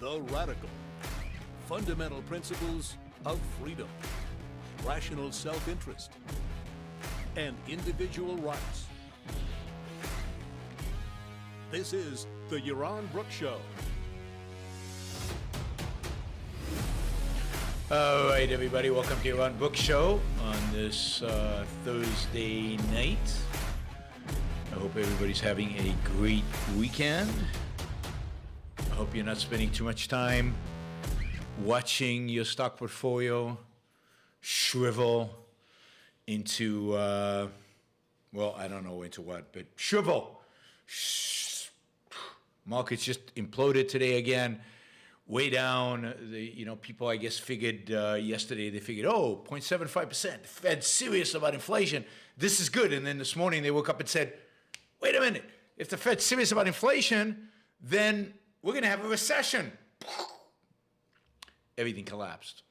the radical, fundamental principles of freedom, rational self-interest, and individual rights. This is the Yaron Brook Show. All right, everybody, welcome to Yaron Brook Show on this Thursday night. I hope everybody's having a great weekend. I hope you're not spending too much time watching your stock portfolio shrivel into, well, I don't know into what, but shrivel. Markets just imploded today again, way down. People, I guess, figured yesterday, they figured, 0.75%. The Fed's serious about inflation. This is good. And then this morning they woke up and said, wait a minute. If the Fed's serious about inflation, then we're going to have a recession. Everything collapsed,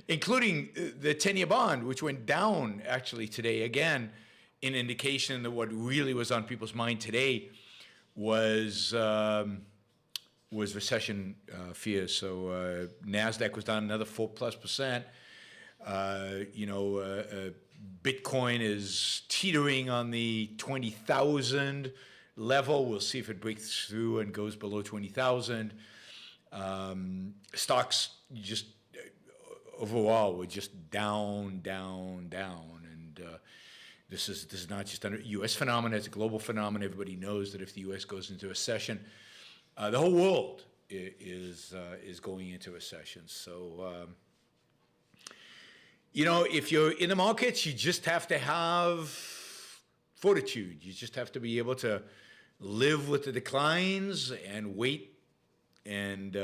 including the 10-year bond, which went down actually today again, in indication that what really was on people's mind today was recession fears. So NASDAQ was down another 4+%. Bitcoin is teetering on the 20,000 level. We'll see if it breaks through and goes below 20,000. Stocks just overall were just down. And this is not just a U.S. phenomenon, it's a global phenomenon. Everybody knows that if the U.S. goes into recession, the whole world is going into recession. So, if you're in the markets, you just have to have fortitude. You just have to be able to live with the declines and wait and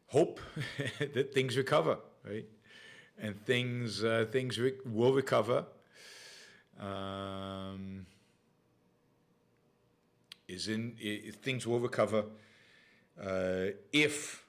hope that things recover, right? And things will recover. Things will recover if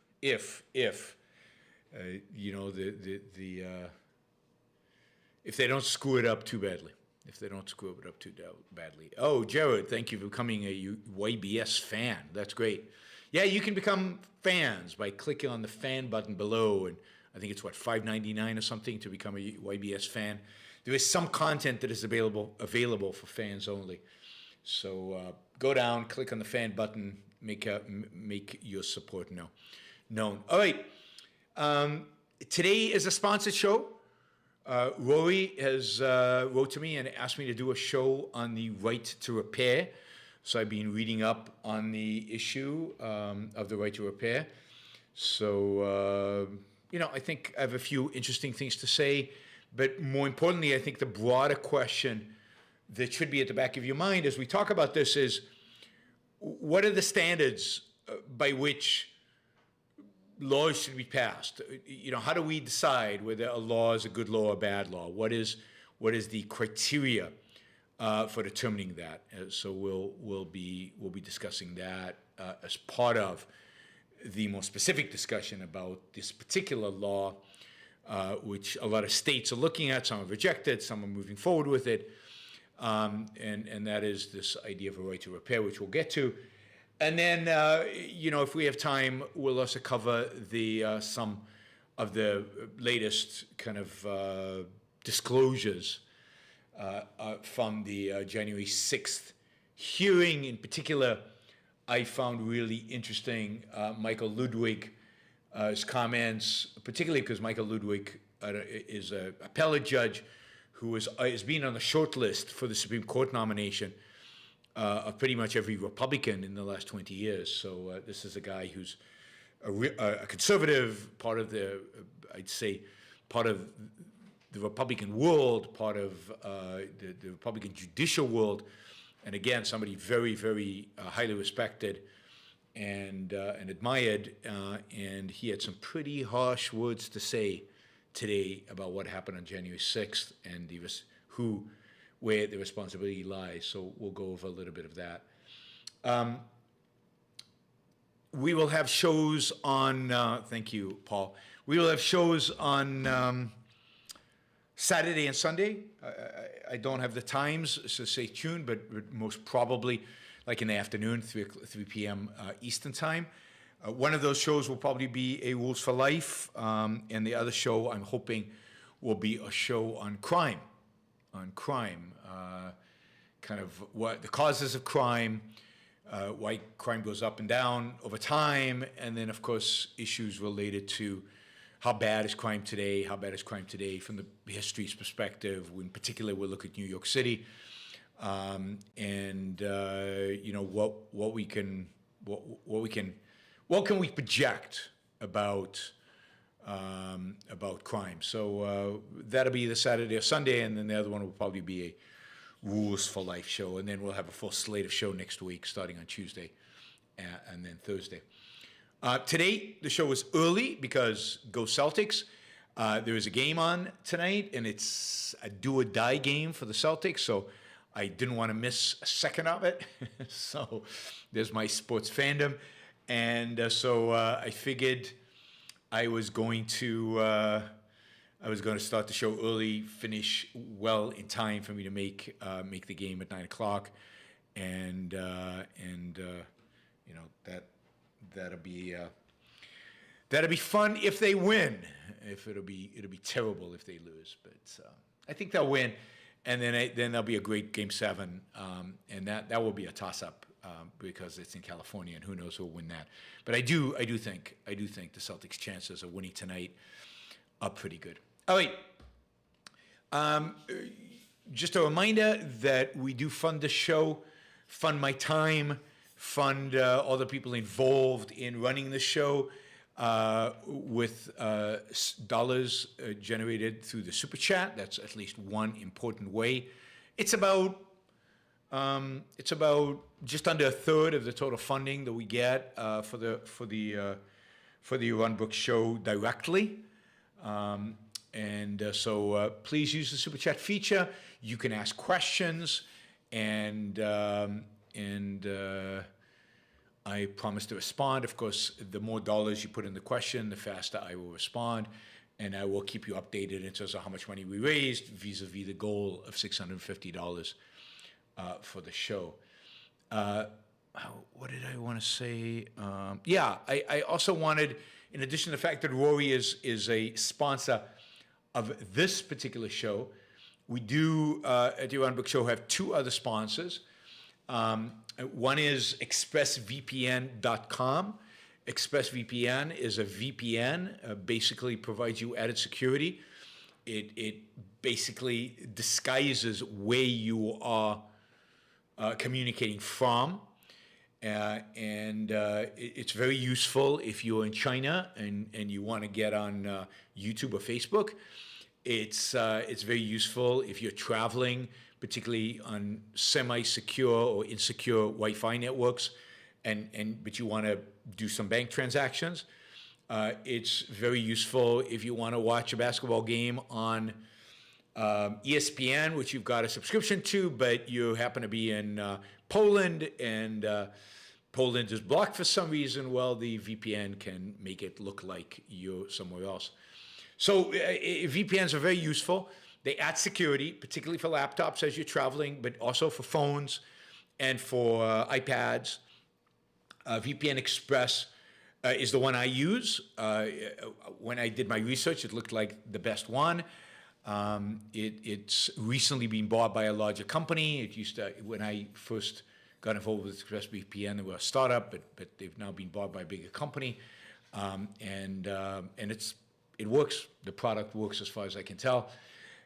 they don't screw it up too badly. If they don't screw it up too badly. Oh, Jared, thank you for becoming a YBS fan. That's great. Yeah, you can become fans by clicking on the fan button below, and I think it's $5.99 or something to become a YBS fan. There is some content that is available for fans only. So go down, click on the fan button, make your support known. All right. Today is a sponsored show. Rory has wrote to me and asked me to do a show on the right to repair. So I've been reading up on the issue of the right to repair. So, I think I have a few interesting things to say. But more importantly, I think the broader question that should be at the back of your mind as we talk about this is, what are the standards by which laws should be passed? How do we decide whether a law is a good law or a bad law? What is the criteria for determining that? So we'll be discussing that as part of the more specific discussion about this particular law, which a lot of states are looking at. Some have rejected, some are moving forward with it, and that is this idea of a right to repair, which we'll get to. And then, if we have time, we'll also cover some of the latest kind of disclosures from the January 6th hearing. In particular, I found really interesting Michael Ludwig's comments, particularly because Michael Ludwig is an appellate judge who has been on the short list for the Supreme Court nomination of pretty much every Republican in the last 20 years. So this is a guy who's a conservative, part of the Republican world, part of the Republican judicial world, and again, somebody very, very highly respected and admired. And he had some pretty harsh words to say today about what happened on January 6th and where the responsibility lies. So we'll go over a little bit of that. We will have shows on, thank you, Paul. We will have shows on Saturday and Sunday. I don't have the times, so stay tuned, but most probably like in the afternoon, 3 p.m. Eastern time. One of those shows will probably be a Rules for Life, and the other show I'm hoping will be a show on crime, kind of what the causes of crime, why crime goes up and down over time, and then, of course, issues related to how bad is crime today from the history's perspective. In particular, we'll look at New York City, and what can we project about crime. So that'll be the Saturday or Sunday, and then the other one will probably be a Rules for Life show, and then we'll have a full slate of show next week, starting on Tuesday and then Thursday. Today, the show is early because go Celtics. There is a game on tonight, and it's a do-or-die game for the Celtics, so I didn't want to miss a second of it. So there's my sports fandom. And so I figured I was going to start the show early, finish well in time for me to make the game at 9 o'clock, and that'll be fun if they win. It'll be terrible if they lose, but I think they'll win, and then there'll be a great Game 7, and that will be a toss-up. Because it's in California, and who knows who'll win that. But I do think the Celtics' chances of winning tonight are pretty good. All right. Just a reminder that we do fund the show, fund my time, fund all the people involved in running the show with dollars generated through the Super Chat. That's at least one important way. It's about just under a third of the total funding that we get for the Yaron Brooks show directly, so please use the Super Chat feature. You can ask questions, and I promise to respond. Of course, the more dollars you put in the question, the faster I will respond, and I will keep you updated in terms of how much money we raised vis-a-vis the goal of $650. For the show. What did I want to say? I also wanted, in addition to the fact that Rory is a sponsor of this particular show, we do at the Yaron Brooks Show have two other sponsors. One is ExpressVPN.com. ExpressVPN is a VPN, basically provides you added security. It basically disguises where you are communicating from, and it's very useful if you're in China and you want to get on YouTube or Facebook. It's very useful if you're traveling, particularly on semi-secure or insecure Wi-Fi networks, but you want to do some bank transactions. It's very useful if you want to watch a basketball game on ESPN, which you've got a subscription to, but you happen to be in Poland, and Poland is blocked for some reason. Well, the VPN can make it look like you're somewhere else. So VPNs are very useful. They add security, particularly for laptops as you're traveling, but also for phones and for iPads. VPN Express is the one I use. When I did my research, it looked like the best one. It's recently been bought by a larger company. It used to, when I first got involved with ExpressVPN, they were a startup, but they've now been bought by a bigger company, and it works. The product works as far as I can tell.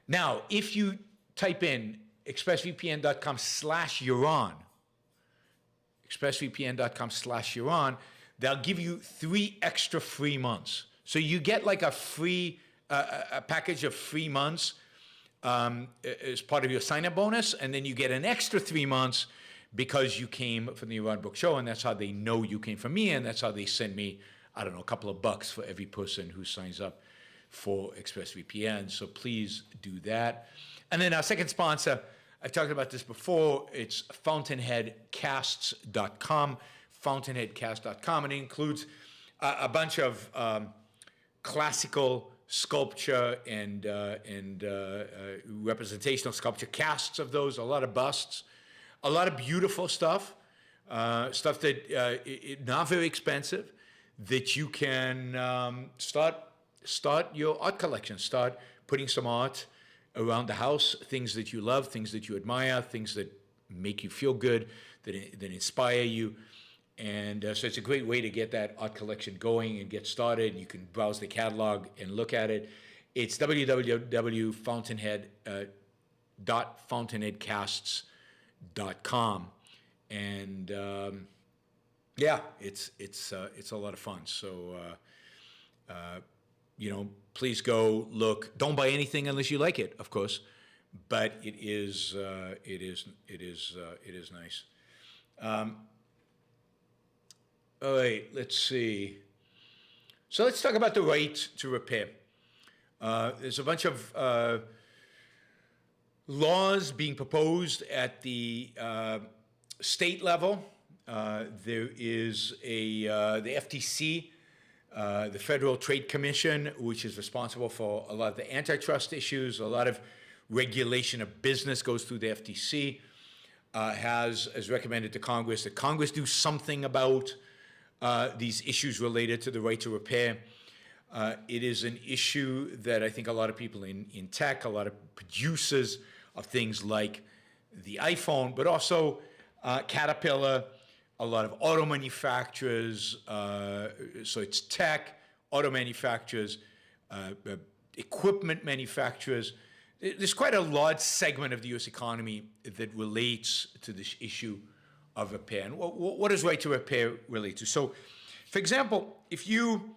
Now, if you type in expressvpn.com/Yaron, expressvpn.com/Yaron, they'll give you 3 extra free months. So you get like a free a package of 3 months as part of your sign-up bonus, and then you get an extra 3 months because you came from the Yaron Brooks Show, and that's how they know you came from me, and that's how they send me, I don't know, a couple of bucks for every person who signs up for ExpressVPN. So please do that. And then our second sponsor, I've talked about this before, it's fountainheadcasts.com, fountainheadcast.com, and it includes a bunch of classical sculpture and representational sculpture casts of those, a lot of busts, a lot of beautiful stuff stuff that not very expensive, that you can start your art collection, start putting some art around the house, things that you love, things that you admire, things that make you feel good, that inspire you. And so it's a great way to get that art collection going and get started. You can browse the catalog and look at it. It's www.fountainheadcasts.com. And yeah, it's a lot of fun. So please go look. Don't buy anything unless you like it, of course, but it is nice. All right, let's see. So let's talk about the right to repair. There's a bunch of laws being proposed at the state level. There is the FTC, the Federal Trade Commission, which is responsible for a lot of the antitrust issues. A lot of regulation of business goes through the FTC. Has recommended to Congress that Congress do something about these issues related to the right to repair. It is an issue that I think a lot of people in tech, a lot of producers of things like the iPhone, but also Caterpillar, a lot of auto manufacturers, so it's tech, auto manufacturers, equipment manufacturers. There's quite a large segment of the U.S. economy that relates to this issue of repair. And what does right to repair relate to? So, for example, if you,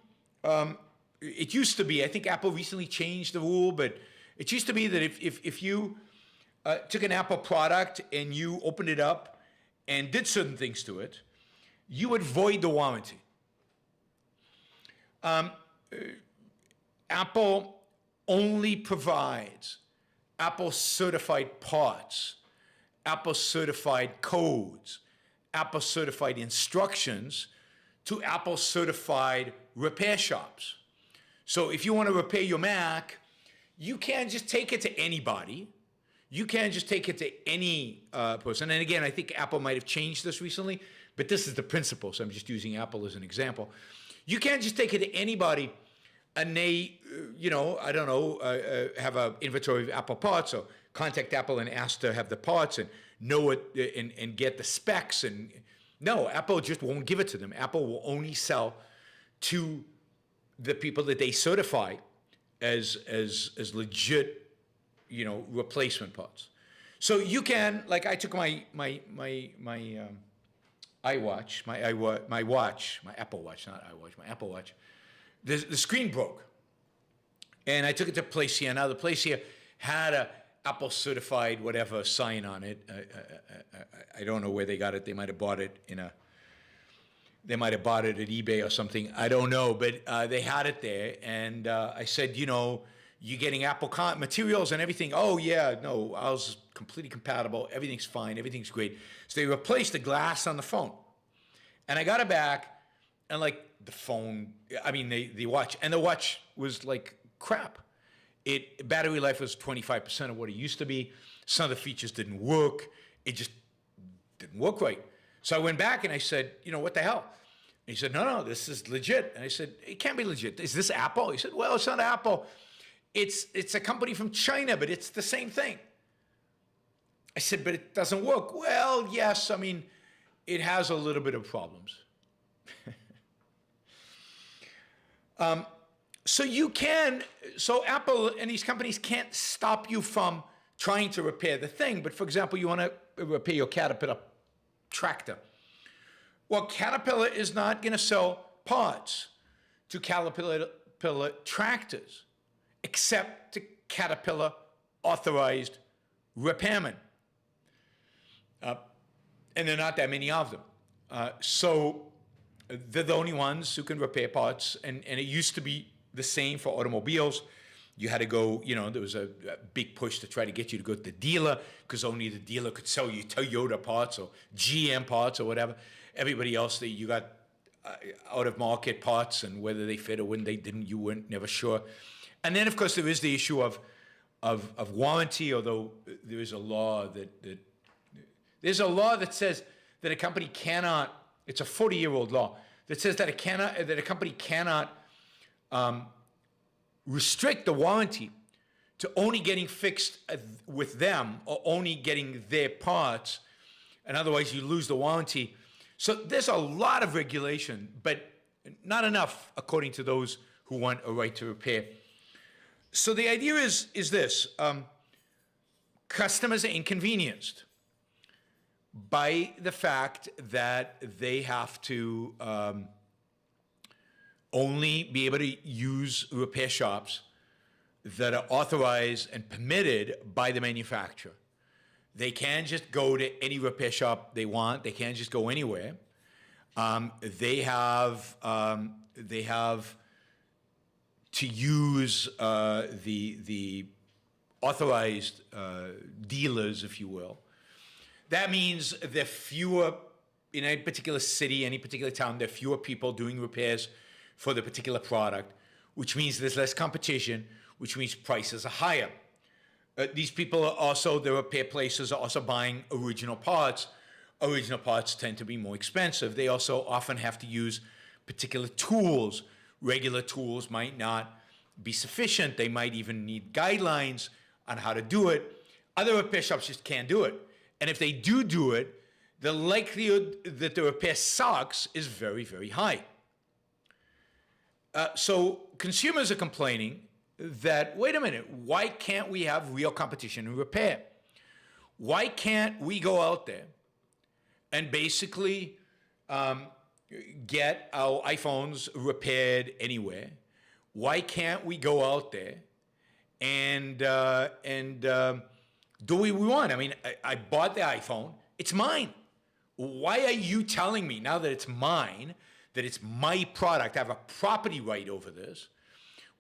it used to be, I think Apple recently changed the rule, but it used to be that if you took an Apple product and you opened it up and did certain things to it, you would void the warranty. Apple only provides Apple certified parts, Apple certified codes, Apple certified instructions to Apple certified repair shops. So if you want to repair your Mac, you can't just take it to anybody. You can't just take it to any person. And again, I think Apple might have changed this recently, but this is the principle. So I'm just using Apple as an example. You can't just take it to anybody and they, have an inventory of Apple parts, or contact Apple and ask to have the parts and know it and get the specs. And no, Apple just won't give it to them. Apple will only sell to the people that they certify as legit, replacement parts. So you can, like, I took my iWatch, my Apple Watch, not iWatch, my Apple Watch. The screen broke, and I took it to Place Here. Now the Place Here had a Apple certified whatever sign on it. I don't know where they got it. They might have bought it They might have bought it at eBay or something. I don't know, but they had it there, and I said, you getting Apple materials and everything? Oh yeah, no, ours is completely compatible. Everything's fine. Everything's great. So they replaced the glass on the phone, and I got it back, and like the watch, and the watch was like crap. Battery life was 25% of what it used to be. Some of the features didn't work. It just didn't work right. So I went back and I said, what the hell? And he said, no, this is legit. And I said, it can't be legit. Is this Apple? He said, well, it's not Apple. It's a company from China, but it's the same thing. I said, but it doesn't work. Well, yes, it has a little bit of problems. So Apple and these companies can't stop you from trying to repair the thing. But for example, you want to repair your Caterpillar tractor. Well, Caterpillar is not going to sell parts to Caterpillar tractors except to Caterpillar authorized repairmen. And there are not that many of them. So they're the only ones who can repair parts. And it used to be the same for automobiles. You had to go, there was a big push to try to get you to go to the dealer because only the dealer could sell you Toyota parts or GM parts or whatever. Everybody else, you got out-of-market parts, and whether they fit or when they didn't, you weren't never sure. And then, of course, there is the issue of warranty, although there is a law that says that a company cannot, it's a 40-year-old law that says that a company cannot restrict the warranty to only getting fixed with them or only getting their parts, and otherwise you lose the warranty. So there's a lot of regulation, but not enough according to those who want a right to repair. So the idea is this: customers are inconvenienced by the fact that they have to only be able to use repair shops that are authorized and permitted by the manufacturer. They can't just go to any repair shop they want. They can't just go anywhere. They have to use the authorized dealers, if you will. That means there are fewer, in any particular city, any particular town, there are fewer people doing repairs for the particular product, which means there's less competition, which means prices are higher. These people are also, the repair places are also buying original parts. Original parts tend to be more expensive. They also often have to use particular tools. Regular tools might not be sufficient. They might even need guidelines on how to do it. Other repair shops just can't do it. And if they do it, the likelihood that the repair sucks is very, very high. So consumers are complaining that, wait a minute, why can't we have real competition in repair? Why can't we go out there and basically get our iPhones repaired anywhere? Why can't we go out there and do what we want? I mean, I bought the iPhone. It's mine. Why are you telling me now that it's mine, that it's my product, I have a property right over this?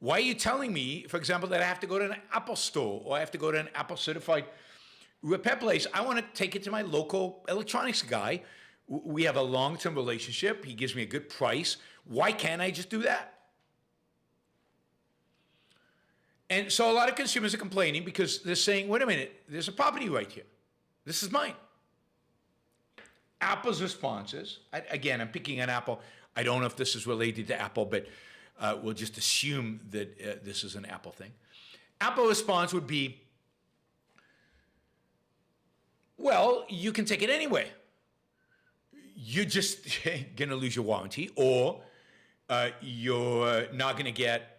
Why are you telling me, for example, that I have to go to an Apple store or I have to go to an Apple certified repair place? I want to take it to my local electronics guy. We have a long-term relationship. He gives me a good price. Why can't I just do that? And so a lot of consumers are complaining because they're saying, wait a minute, there's a property right here. This is mine. Apple's response is, again, I'm picking on Apple. I don't know if this is related to Apple, but we'll just assume that this is an Apple thing. Apple's response would be, well, you can take it anyway. You're just going to lose your warranty, or you're not going to get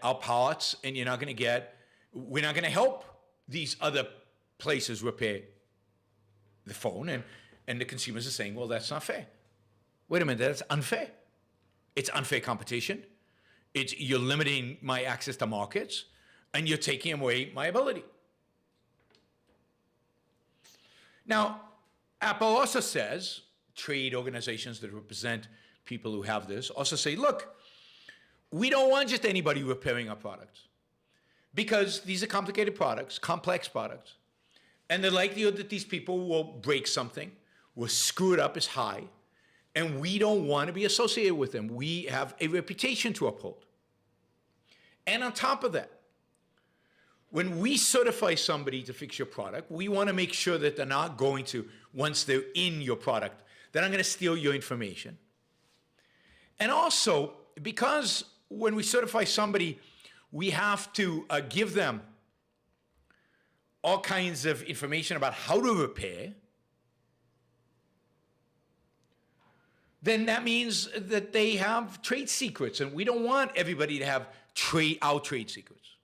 our parts, and we're not going to help these other places repair the phone. And the consumers are saying, well, that's not fair. Wait a minute, that's unfair. It's unfair competition. You're limiting my access to markets, and you're taking away my ability. Now, Apple also says, trade organizations that represent people who have this also say, look, we don't want just anybody repairing our products, because these are complicated products, complex products, and the likelihood that these people will break something, will screw it up is high, and we don't want to be associated with them. We have a reputation to uphold. And on top of that, when we certify somebody to fix your product, we want to make sure that they're not going to, once they're in your product, they're not going to steal your information. And also, because when we certify somebody, we have to give them all kinds of information about how to repair, then that means that they have trade secrets, and we don't want everybody to have our trade secrets,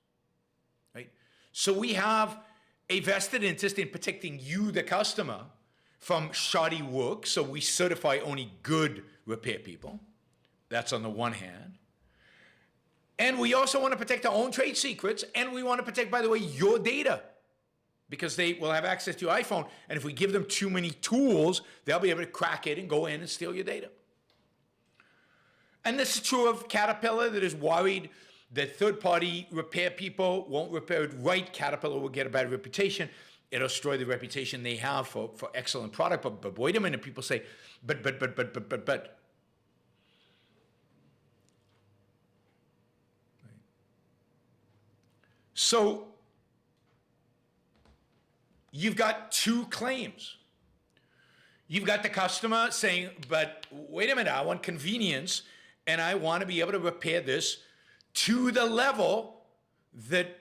right? So we have a vested interest in protecting you, the customer, from shoddy work, so we certify only good repair people. That's on the one hand. And we also want to protect our own trade secrets, and we want to protect, by the way, your data, because they will have access to your iPhone, and if we give them too many tools, they'll be able to crack it and go in and steal your data. And this is true of Caterpillar, that is worried that third-party repair people won't repair it right. Caterpillar will get a bad reputation. It'll destroy the reputation they have for excellent product. But wait a minute, people say, but. So you've got two claims. You've got the customer saying, but wait a minute, I want convenience and I want to be able to repair this to the level that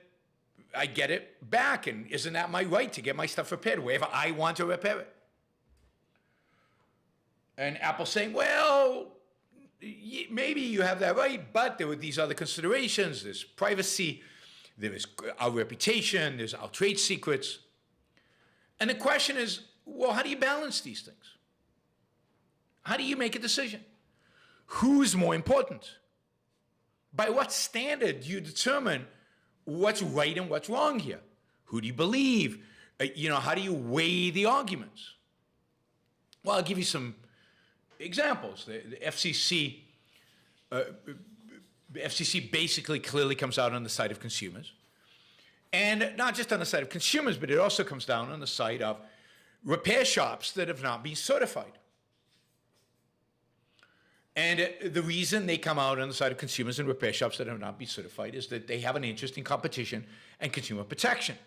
I get it back. And isn't that my right to get my stuff repaired wherever I want to repair it? And Apple's saying, well, maybe you have that right, but there were these other considerations. There's privacy, there is our reputation, there's our trade secrets. And the question is, well, how do you balance these things? How do you make a decision? Who's more important? By what standard do you determine what's right and what's wrong here? Who do you believe? How do you weigh the arguments? Well, I'll give you some examples. The FCC basically clearly comes out on the side of consumers. And not just on the side of consumers, but it also comes down on the side of repair shops that have not been certified. And the reason they come out on the side of consumers and repair shops that have not been certified is that they have an interest in competition and consumer protection.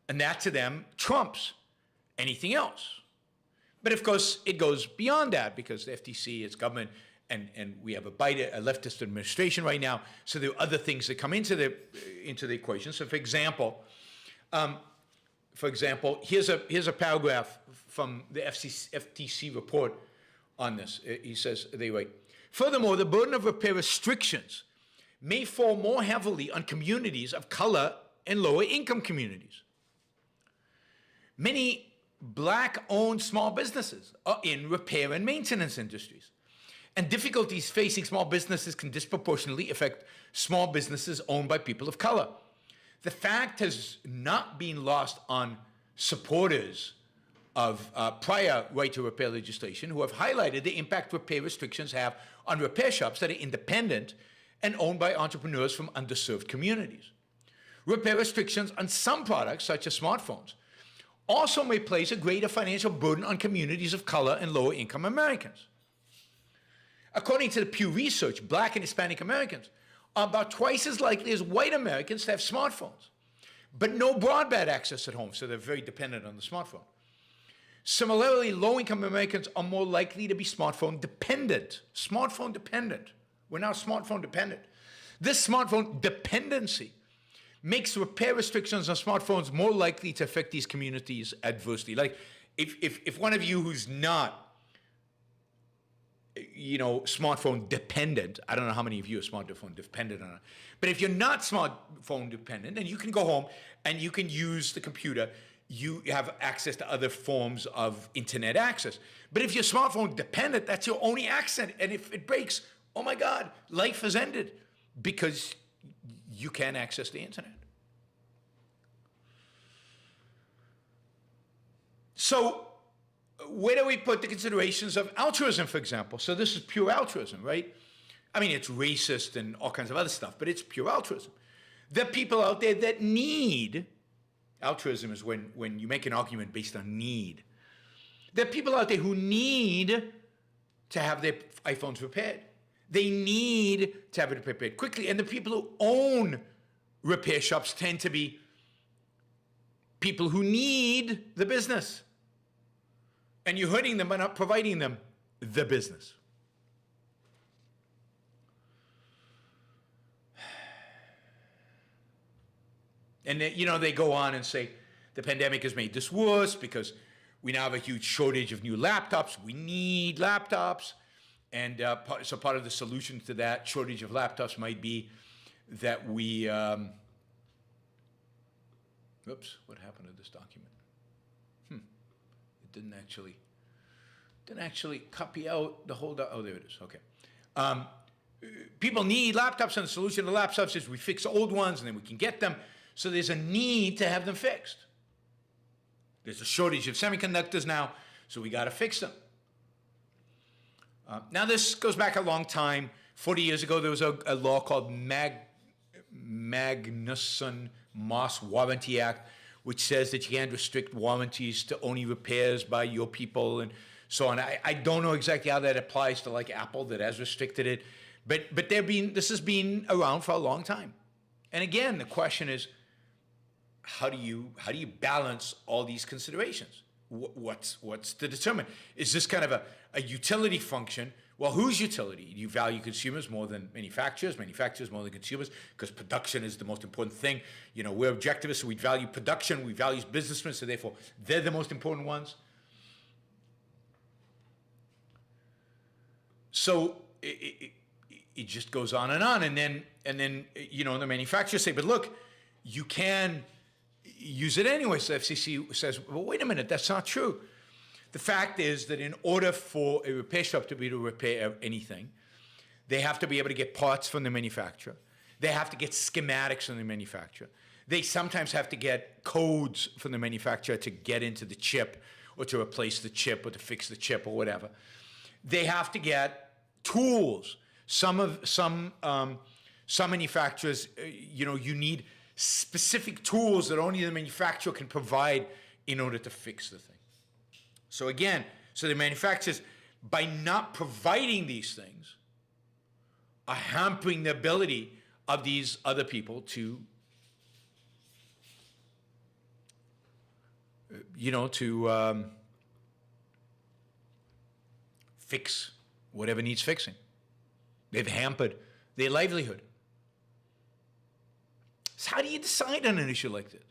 And that to them trumps anything else. But of course, it goes beyond that because the FTC is government and we have a leftist administration right now. So there are other things that come into the equation. So for example, here's a paragraph from the FTC report on this. He says, they write, furthermore, the burden of repair restrictions may fall more heavily on communities of color and lower income communities. Many Black-owned small businesses are in repair and maintenance industries. And difficulties facing small businesses can disproportionately affect small businesses owned by people of color. The fact has not been lost on supporters of prior right to repair legislation who have highlighted the impact repair restrictions have on repair shops that are independent and owned by entrepreneurs from underserved communities. Repair restrictions on some products, such as smartphones, also may place a greater financial burden on communities of color and lower income Americans. According to the Pew Research, Black and Hispanic Americans are about twice as likely as white Americans to have smartphones, but no broadband access at home, so they're very dependent on the smartphone. Similarly, low-income Americans are more likely to be smartphone dependent. Smartphone dependent. We're now smartphone dependent. This smartphone dependency makes repair restrictions on smartphones more likely to affect these communities adversely. Like, if one of you who's not, smartphone dependent, I don't know how many of you are smartphone dependent on it, but if you're not smartphone dependent, then you can go home and you can use the computer, you have access to other forms of internet access. But if you're smartphone dependent, that's your only access. And if it breaks, oh my God, life has ended because you can't access the internet. So where do we put the considerations of altruism, for example? So this is pure altruism, right? I mean, it's racist and all kinds of other stuff, but it's pure altruism. There are people out there that need, altruism is when you make an argument based on need. There are people out there who need to have their iPhones repaired. They need to have it repaired quickly. And the people who own repair shops tend to be people who need the business. And you're hurting them by not providing them the business. And they go on and say, the pandemic has made this worse because we now have a huge shortage of new laptops. We need laptops. And so part of the solution to that shortage of laptops might be that we, oops, what happened to this document? It didn't actually copy out the whole, oh, there it is, okay. People need laptops, and the solution to laptops is we fix old ones and then we can get them. So there's a need to have them fixed. There's a shortage of semiconductors now, so we got to fix them. Now this goes back a long time. 40 years ago, there was a law called Magnuson-Moss Warranty Act, which says that you can't restrict warranties to only repairs by your people and so on. I don't know exactly how that applies to like Apple that has restricted it, but this has been around for a long time. And again, the question is, how do you balance all these considerations? What's to determine? Is this kind of a utility function? Well, whose utility? Do you value consumers more than manufacturers more than consumers? Because production is the most important thing. You know, we're objectivists, so we value production, we value businessmen, so therefore they're the most important ones. So it just goes on, and then you know, the manufacturers say, but look, you can use it anyway. So FCC says, well, wait a minute, that's not true. The fact is that in order for a repair shop to be able to repair anything, they have to be able to get parts from the manufacturer. They have to get schematics from the manufacturer. They sometimes have to get codes from the manufacturer to get into the chip or to replace the chip or to fix the chip or whatever. They have to get tools. Some manufacturers, you know, you need specific tools that only the manufacturer can provide in order to fix the thing. So again, so the manufacturers, by not providing these things, are hampering the ability of these other people to, you know, to fix whatever needs fixing. They've hampered their livelihood. So how do you decide on an issue like this?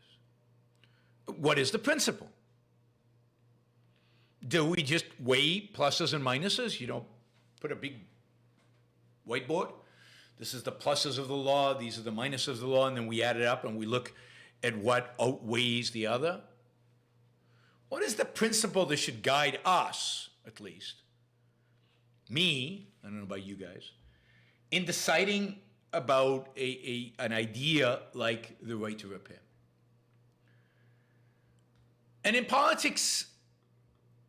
What is the principle? Do we just weigh pluses and minuses? You know, put a big whiteboard. This is the pluses of the law. These are the minuses of the law. And then we add it up and we look at what outweighs the other. What is the principle that should guide us, at least, me, I don't know about you guys, in deciding about an idea like the right to repair? And in politics,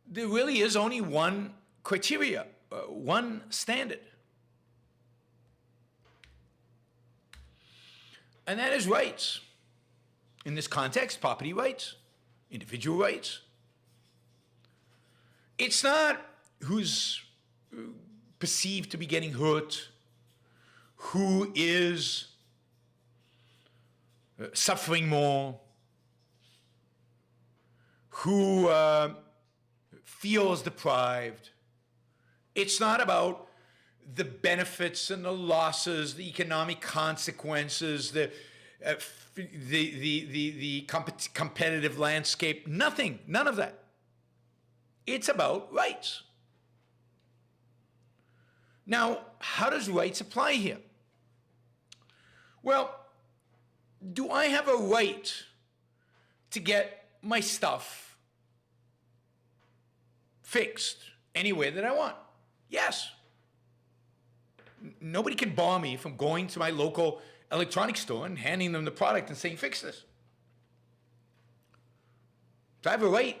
there really is only one criteria, one standard. And that is rights. In this context, property rights, individual rights. It's not who's perceived to be getting hurt, who is suffering more, who feels deprived. It's not about the benefits and the losses, the economic consequences, the competitive landscape. Nothing, none of that. It's about rights. Now, how does rights apply here? Well, do I have a right to get my stuff fixed anywhere that I want? Yes. Nobody can bar me from going to my local electronics store and handing them the product and saying, fix this. So I have a right.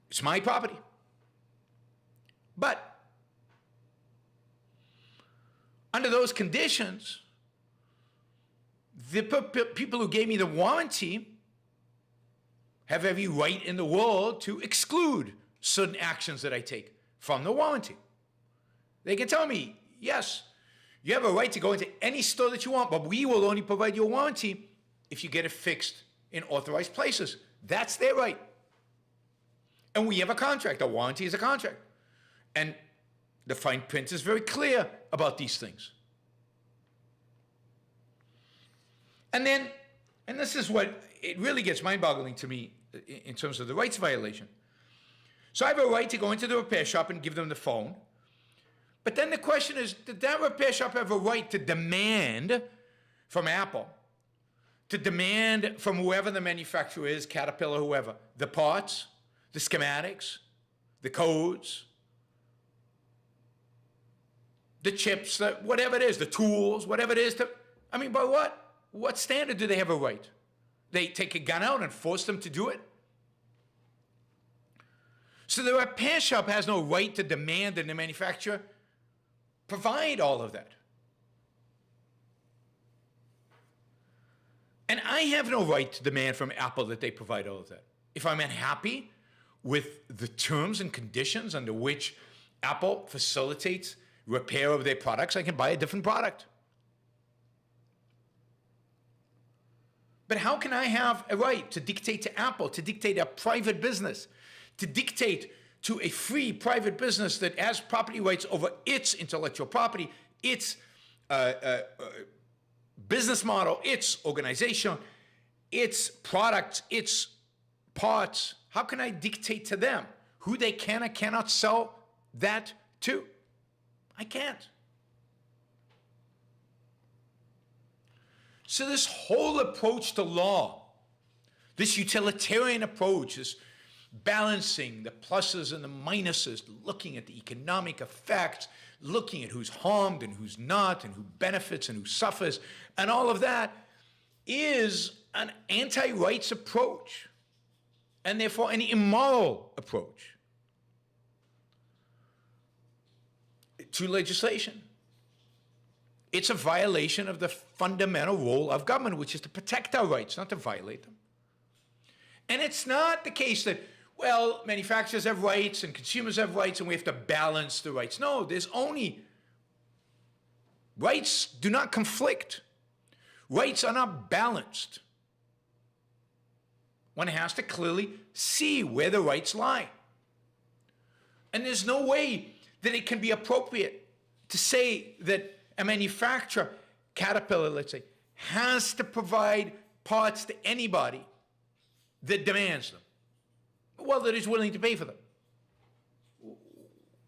It's my property. But under those conditions, the people who gave me the warranty have every right in the world to exclude certain actions that I take from the warranty. They can tell me, yes, you have a right to go into any store that you want, but we will only provide you a warranty if you get it fixed in authorized places. That's their right. And we have a contract. A warranty is a contract. And the fine print is very clear about these things. And then, and this is what, it really gets mind-boggling to me in terms of the rights violation. So I have a right to go into the repair shop and give them the phone. But then the question is, did that repair shop have a right to demand from Apple, to demand from whoever the manufacturer is, Caterpillar, whoever, the parts, the schematics, the codes, the chips, whatever it is, the tools, whatever it is, I mean, by what? What standard do they have a right? They take a gun out and force them to do it? So the repair shop has no right to demand that the manufacturer provide all of that. And I have no right to demand from Apple that they provide all of that. If I'm unhappy with the terms and conditions under which Apple facilitates repair of their products, I can buy a different product. But how can I have a right to dictate to Apple, to dictate a private business, to dictate to a free private business that has property rights over its intellectual property, its business model, its organization, its products, its parts? How can I dictate to them who they can or cannot sell that to? I can't. So this whole approach to law, this utilitarian approach, this balancing the pluses and the minuses, looking at the economic effects, looking at who's harmed and who's not, and who benefits and who suffers, and all of that is an anti-rights approach, and therefore an immoral approach to legislation. It's a violation of the fundamental role of government, which is to protect our rights, not to violate them. And it's not the case that, well, manufacturers have rights and consumers have rights and we have to balance the rights. No, there's only rights do not conflict. Rights are not balanced. One has to clearly see where the rights lie. And there's no way that it can be appropriate to say that a manufacturer, Caterpillar, let's say, has to provide parts to anybody that demands them. Well, that is willing to pay for them.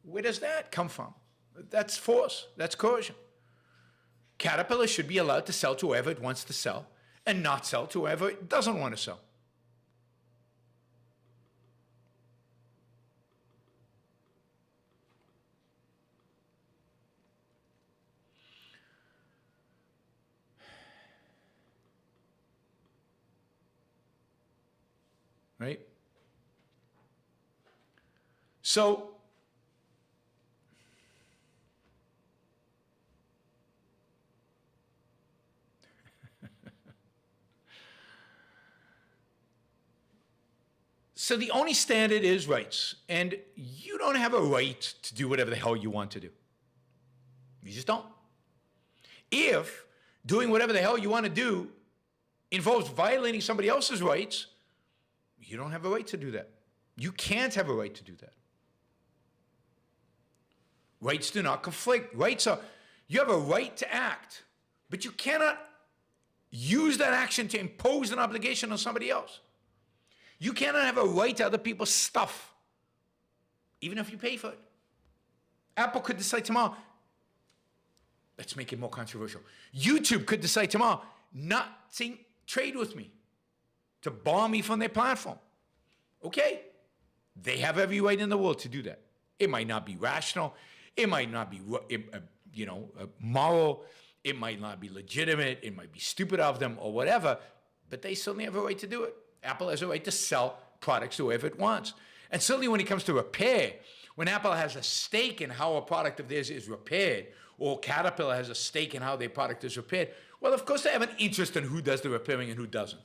Where does that come from? That's force. That's coercion. Caterpillar should be allowed to sell to whoever it wants to sell and not sell to whoever it doesn't want to sell. Right? So, the only standard is rights, and you don't have a right to do whatever the hell you want to do. You just don't. If doing whatever the hell you want to do involves violating somebody else's rights, you don't have a right to do that. You can't have a right to do that. Rights do not conflict. Rights are, you have a right to act, but you cannot use that action to impose an obligation on somebody else. You cannot have a right to other people's stuff, even if you pay for it. Apple could decide tomorrow, let's make it more controversial. YouTube could decide tomorrow not to trade with me, to bar me from their platform. Okay, they have every right in the world to do that. It might not be rational. It might not be, moral. It might not be legitimate. It might be stupid of them or whatever, but they certainly have a right to do it. Apple has a right to sell products to whoever it wants. And certainly when it comes to repair, when Apple has a stake in how a product of theirs is repaired, or Caterpillar has a stake in how their product is repaired, well, of course they have an interest in who does the repairing and who doesn't.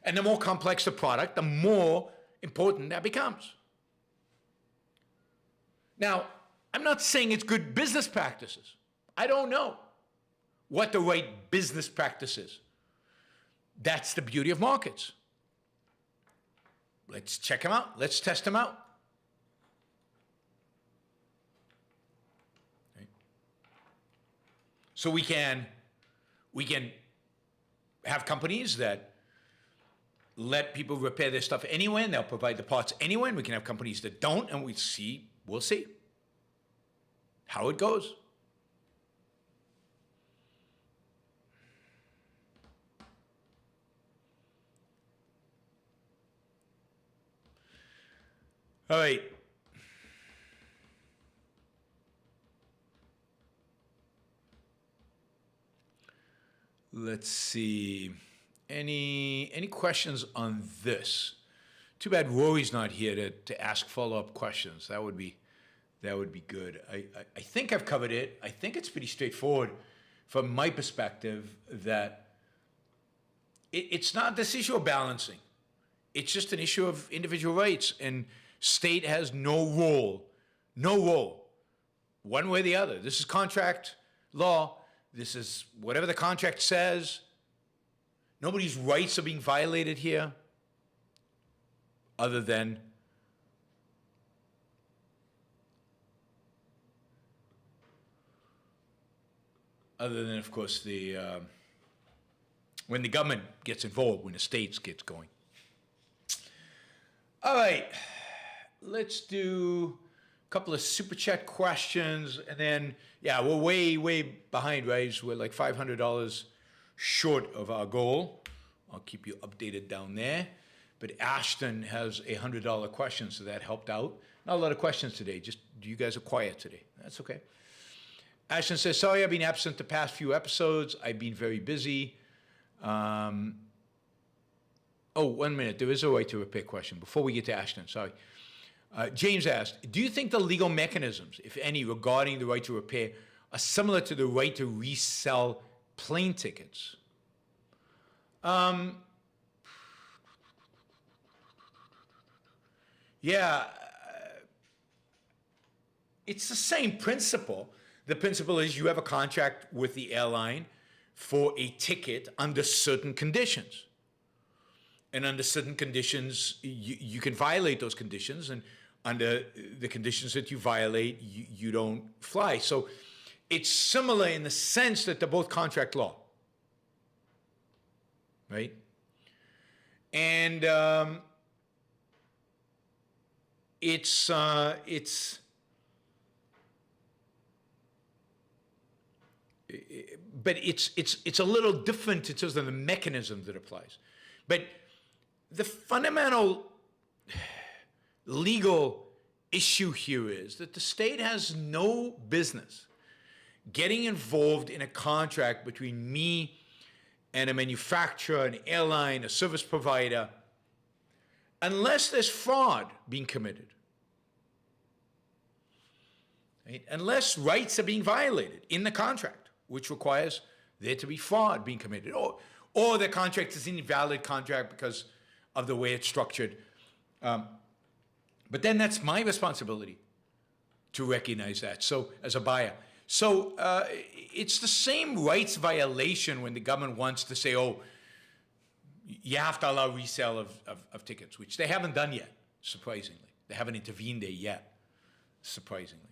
And the more complex the product, the more important that becomes. Now, I'm not saying it's good business practices. I don't know what the right business practice is. That's the beauty of markets. Let's check them out. Let's test them out. Okay. So we can have companies that let people repair their stuff anywhere, and they'll provide the parts anywhere, and we can have companies that don't, and we'll see how it goes. All right. Let's see. Any questions on this? Too bad Rory's not here to ask follow-up questions. That would be good. I think I've covered it. I think it's pretty straightforward from my perspective that it's not this issue of balancing. It's just an issue of individual rights, and state has no role, one way or the other. This is contract law. This is whatever the contract says. Nobody's rights are being violated here other than of course, when the government gets involved, when the states gets going. All right, let's do a couple of super chat questions, and then, yeah, we're way behind, right? So we're like $500 short of our goal. I'll keep you updated down there. But Ashton has a $100 question, so that helped out. Not a lot of questions today, just you guys are quiet today. That's okay. Ashton says, sorry, I've been absent the past few episodes. I've been very busy. Oh, 1 minute. There is a right to repair question. Before we get to Ashton, sorry. James asked, do you think the legal mechanisms, if any, regarding the right to repair are similar to the right to resell plane tickets? Yeah, it's the same principle. The principle is you have a contract with the airline for a ticket under certain conditions. And under certain conditions, you can violate those conditions. And under the conditions that you violate, you don't fly. So it's similar in the sense that they're both contract law. Right? And it's but it's a little different in terms of the mechanism that applies. But the fundamental legal issue here is that the state has no business getting involved in a contract between me and a manufacturer, an airline, a service provider, unless there's fraud being committed. Right? Unless rights are being violated in the contract, which requires there to be fraud being committed, or the contract is an invalid contract because of the way it's structured. But then that's my responsibility to recognize that, so as a buyer. So it's the same rights violation when the government wants to say, oh, you have to allow resale of tickets, which they haven't done yet, surprisingly. They haven't intervened there yet, surprisingly.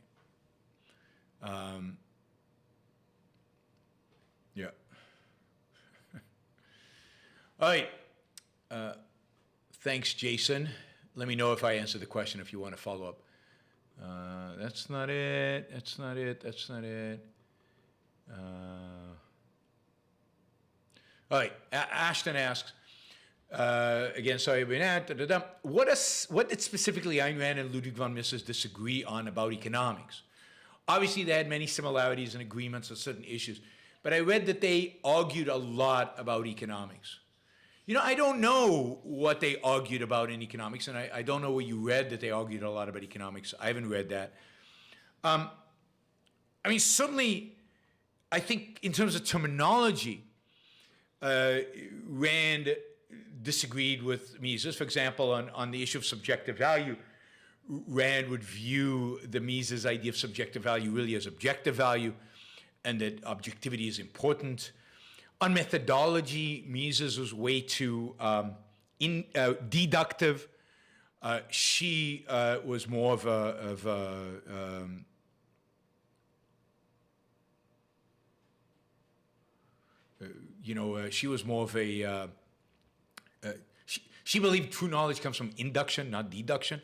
Yeah. All right. Thanks, Jason. Let me know if I answered the question if you want to follow up. That's not it. That's not it. That's not it. All right. Ashton asks, again, sorry, what did specifically Ayn Rand and Ludwig von Mises disagree on about economics? Obviously, they had many similarities and agreements on certain issues, but I read that they argued a lot about economics. You know, I don't know what they argued about in economics, and I don't know where you read that they argued a lot about economics. I haven't read that. I mean, certainly, I think in terms of terminology, Rand disagreed with Mises. For example, on the issue of subjective value, Rand would view the Mises idea of subjective value really as objective value, and that objectivity is important. On methodology, Mises was way too deductive. She was more of a she was more of a she believed true knowledge comes from induction, not deduction.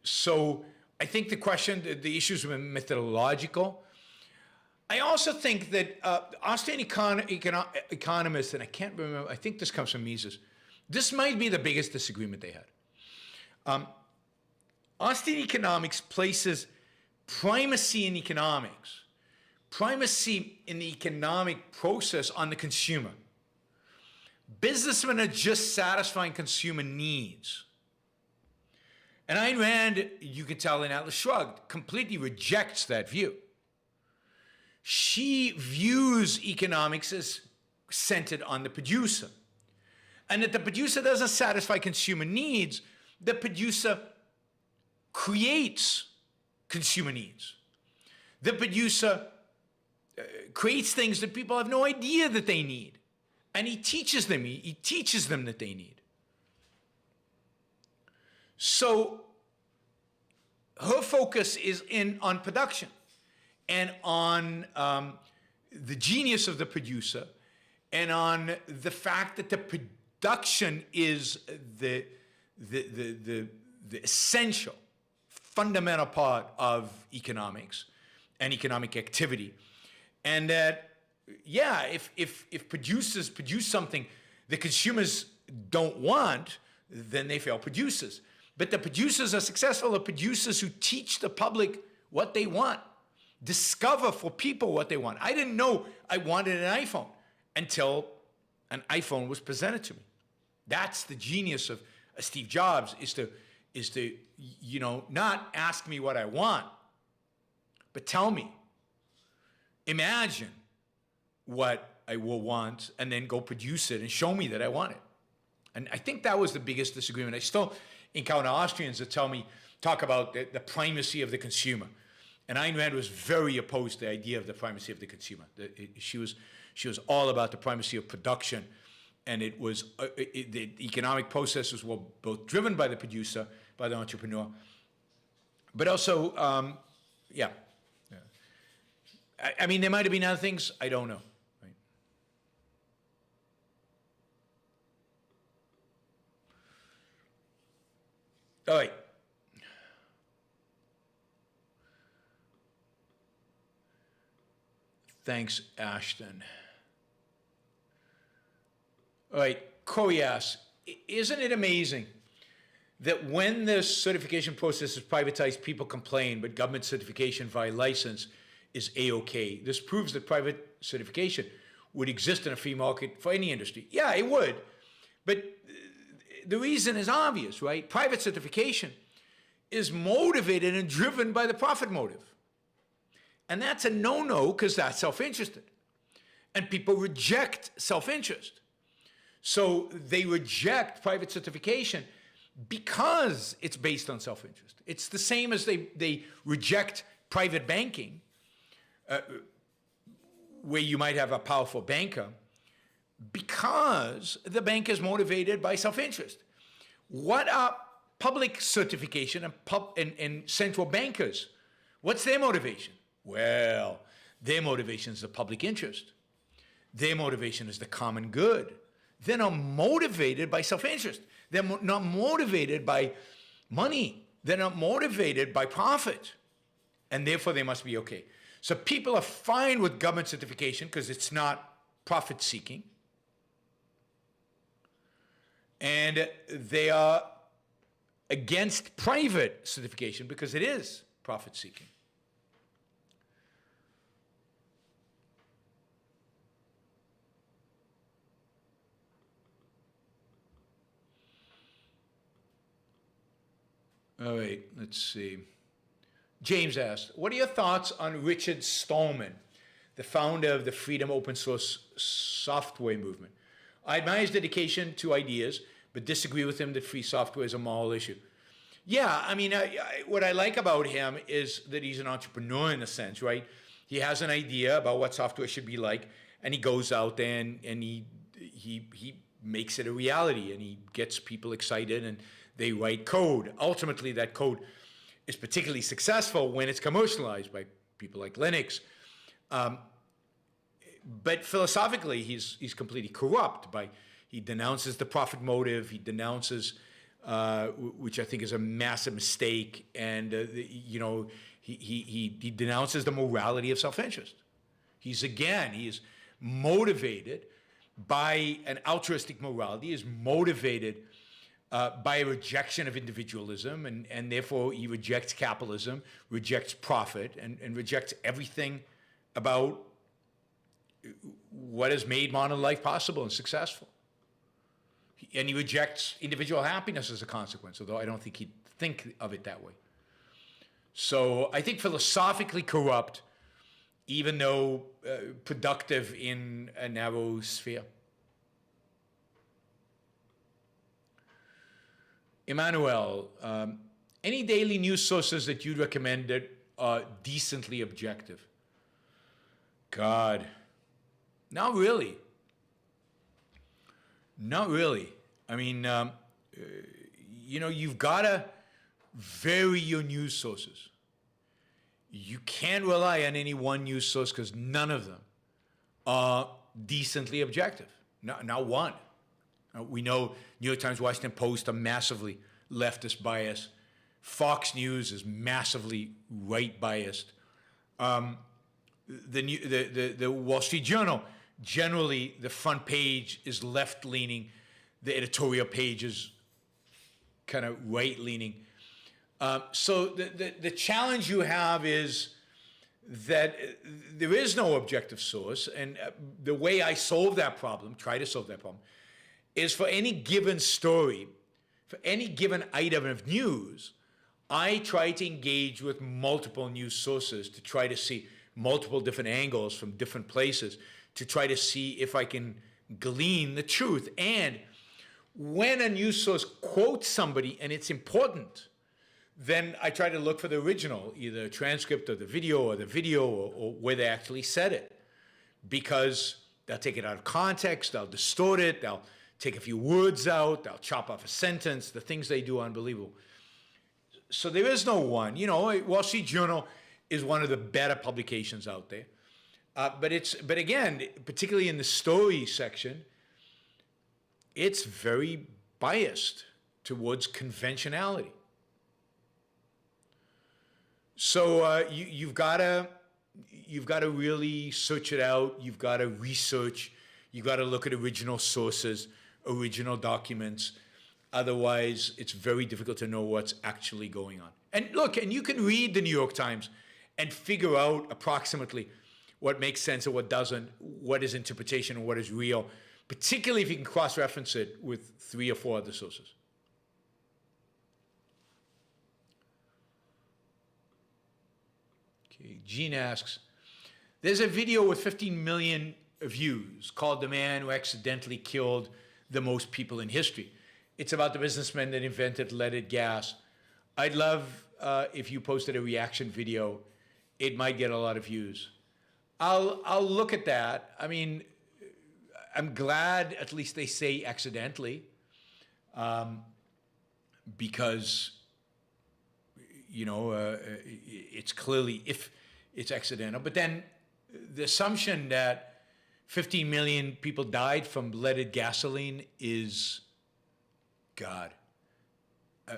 So I think the issues were methodological. I also think that Austrian economists, and I can't remember, I think this comes from Mises, this might be the biggest disagreement they had. Austrian economics places primacy in economics, primacy in the economic process on the consumer. Businessmen are just satisfying consumer needs. And Ayn Rand, you can tell in Atlas Shrugged, completely rejects that view. She views economics as centered on the producer. And that the producer doesn't satisfy consumer needs, the producer creates consumer needs. The producer creates things that people have no idea that they need. And he teaches them, he teaches them that they need. So her focus is on production and on the genius of the producer and on the fact that the production is the essential, fundamental part of economics and economic activity. And that, yeah, if producers produce something the consumers don't want, then they fail producers. But the producers are successful, the producers who teach the public what they want, discover for people what they want. I didn't know I wanted an iPhone until an iPhone was presented to me. That's the genius of Steve Jobs, is to not ask me what I want, but tell me. Imagine what I will want and then go produce it and show me that I want it. And I think that was the biggest disagreement. I still encounter Austrians that talk about the primacy of the consumer. And Ayn Rand was very opposed to the idea of the primacy of the consumer. She was all about the primacy of production. And it was the economic processes were both driven by the producer, by the entrepreneur, but also, I mean, there might have been other things, I don't know. Right? All right. Thanks, Ashton. All right, Corey asks, isn't it amazing that when the certification process is privatized, people complain, but government certification via license is A-OK? This proves that private certification would exist in a free market for any industry. Yeah, it would. But the reason is obvious, right? Private certification is motivated and driven by the profit motive. And that's a no-no because that's self-interested. And people reject self-interest. So they reject private certification because it's based on self-interest. It's the same as they reject private banking, where you might have a powerful banker, because the bank is motivated by self-interest. What are public certification and central bankers? What's their motivation? Well, their motivation is the public interest. Their motivation is the common good. They're not motivated by self-interest. They're not motivated by money. They're not motivated by profit. And therefore, they must be okay. So people are fine with government certification because it's not profit-seeking. And they are against private certification because it is profit-seeking. All right, let's see. James asked, what are your thoughts on Richard Stallman, the founder of the Freedom Open Source Software movement? I admire his dedication to ideas, but disagree with him that free software is a moral issue. Yeah, I mean, what I like about him is that he's an entrepreneur in a sense, right? He has an idea about what software should be like, and he goes out there and he makes it a reality, and he gets people excited, and they write code. Ultimately, that code is particularly successful when it's commercialized by people like Linux. But philosophically, he's completely corrupt. He denounces the profit motive. He denounces, which I think is a massive mistake, and he denounces the morality of self-interest. He is motivated by an altruistic morality. He is motivated by a rejection of individualism, and therefore he rejects capitalism, rejects profit, and rejects everything about what has made modern life possible and successful. And he rejects individual happiness as a consequence, although I don't think he'd think of it that way. So I think philosophically corrupt, even though productive in a narrow sphere. Emmanuel, any daily news sources that you'd recommend that are decently objective? God, not really. Not really. I mean, you've got to vary your news sources. You can't rely on any one news source because none of them are decently objective. Not one. We know New York Times, Washington Post are massively leftist biased. Fox News is massively right biased. The Wall Street Journal, generally the front page is left leaning, the editorial page is kind of right leaning. So the challenge you have is that there is no objective source, and the way I try to solve that problem, is for any given story, for any given item of news, I try to engage with multiple news sources to try to see multiple different angles from different places to try to see if I can glean the truth. And when a news source quotes somebody and it's important, then I try to look for the original, either a transcript of the video or where they actually said it. Because they'll take it out of context, they'll distort it, they'll take a few words out, they'll chop off a sentence, the things they do are unbelievable. So there is no one. Wall Street Journal is one of the better publications out there. But again, particularly in the story section, it's very biased towards conventionality. So you've got to really search it out. You've got to research. You've got to look at original sources, original documents. Otherwise, it's very difficult to know what's actually going on. And look, and you can read the New York Times and figure out approximately what makes sense and what doesn't, what is interpretation and what is real, particularly if you can cross-reference it with 3 or 4 other sources. Okay, Gene asks, there's a video with 15 million views called "The Man Who Accidentally Killed the Most People in History." It's about the businessman that invented leaded gas. I'd love if you posted a reaction video. It might get a lot of views. I'll look at that. I mean, I'm glad at least they say accidentally, because it's clearly if it's accidental. But then the assumption that 15 million people died from leaded gasoline is, God,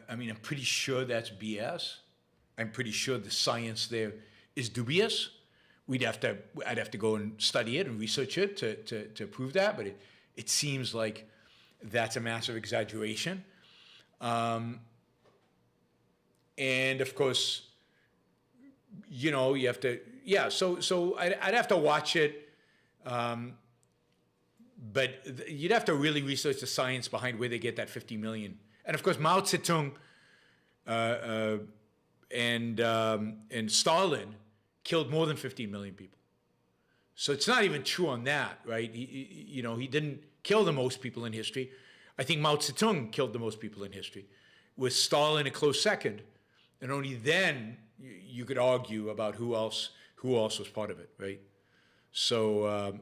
I mean, I'm pretty sure that's BS. I'm pretty sure the science there is dubious. I'd have to go and study it and research it to prove that, but it seems like that's a massive exaggeration. And of course, you have to, so I'd have to watch it. But you'd have to really research the science behind where they get that 50 million. And of course, Mao Zedong and Stalin killed more than 15 million people. So it's not even true on that, right? He didn't kill the most people in history. I think Mao Zedong killed the most people in history, with Stalin a close second. And only then you could argue about who else was part of it, right? So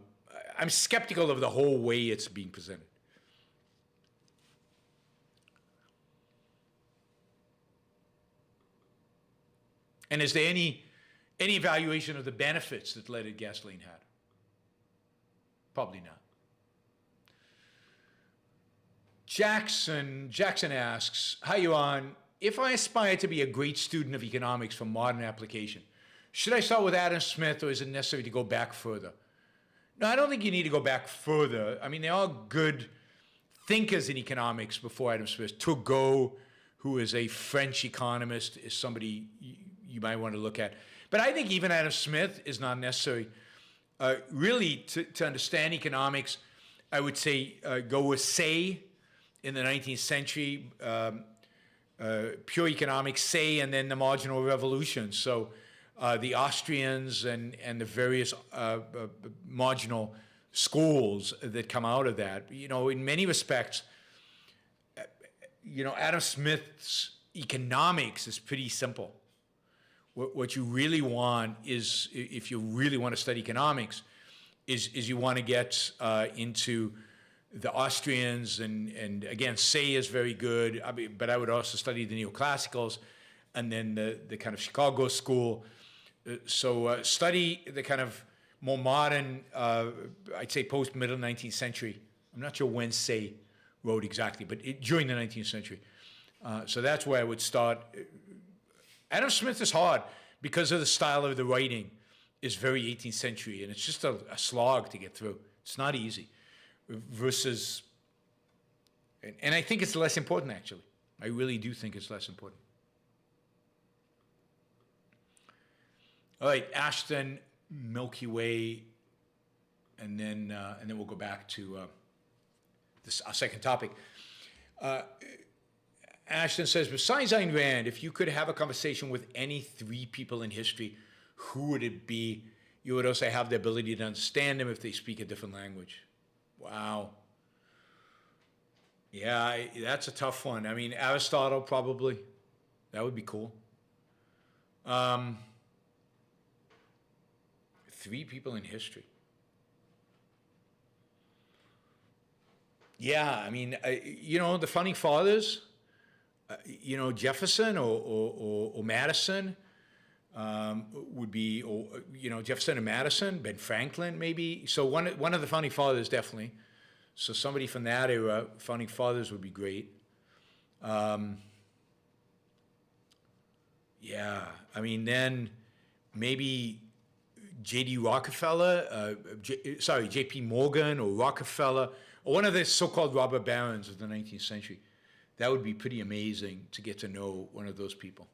I'm skeptical of the whole way it's being presented. And is there any evaluation of the benefits that leaded gasoline had? Probably not. Jackson asks, hi, Yuan. If I aspire to be a great student of economics for modern application, should I start with Adam Smith, or is it necessary to go back further? No, I don't think you need to go back further. I mean, there are good thinkers in economics before Adam Smith. Turgot, who is a French economist, is somebody you might want to look at. But I think even Adam Smith is not necessary. Really, to understand economics, I would say go with Say in the 19th century, pure economics, Say, and then the marginal revolution. So the Austrians and the various marginal schools that come out of that. In many respects, Adam Smith's economics is pretty simple. What you really want is, if you really want to study economics, is you want to get into the Austrians, and again, Say is very good. I mean, but I would also study the neoclassicals, and then the kind of Chicago school. So study the kind of more modern, I'd say post-middle 19th century. I'm not sure when Say wrote exactly, but during the 19th century. So that's where I would start. Adam Smith is hard because of the style of the writing is very 18th century, and it's just a slog to get through. It's not easy. Versus, and I think it's less important, actually. I really do think it's less important. All right, Ashton, Milky Way, and then we'll go back to our second topic. Ashton says, besides Ayn Rand, if you could have a conversation with any three people in history, who would it be? You would also have the ability to understand them if they speak a different language. Wow. Yeah, that's a tough one. I mean, Aristotle probably. That would be cool. Three people in history. Yeah, I mean, the Founding Fathers, Jefferson or Madison would be, Jefferson and Madison, Ben Franklin maybe. So one of the Founding Fathers definitely. So somebody from that era, Founding Fathers would be great. Yeah, I mean, then maybe J.D. Rockefeller, J.P. Morgan or Rockefeller, or one of the so-called robber barons of the 19th century. That would be pretty amazing to get to know one of those people.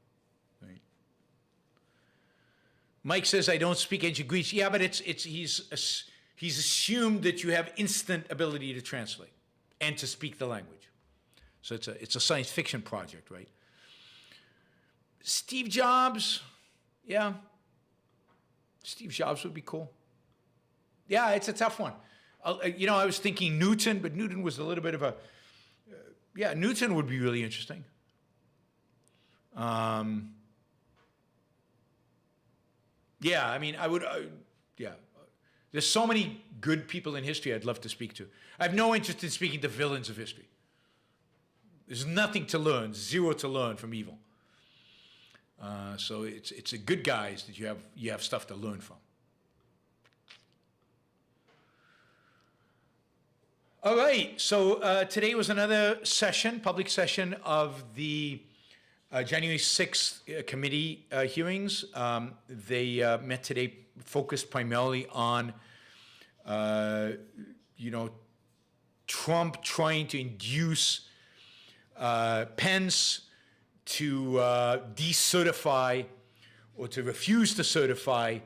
Right? Mike says, I don't speak ancient Greek. Yeah, but he's assumed that you have instant ability to translate and to speak the language. So it's a science fiction project, right? Steve Jobs, yeah. Steve Jobs would be cool. Yeah, it's a tough one. I was thinking Newton, but Newton was a little bit of a... Newton would be really interesting. I mean, I would... There's so many good people in history I'd love to speak to. I have no interest in speaking to villains of history. There's nothing to learn, zero to learn from evil. So it's a good guys that you have stuff to learn from. All right, so today was another session, public session of the January 6th committee hearings. They met today, focused primarily on, Trump trying to induce Pence to decertify or to refuse to certify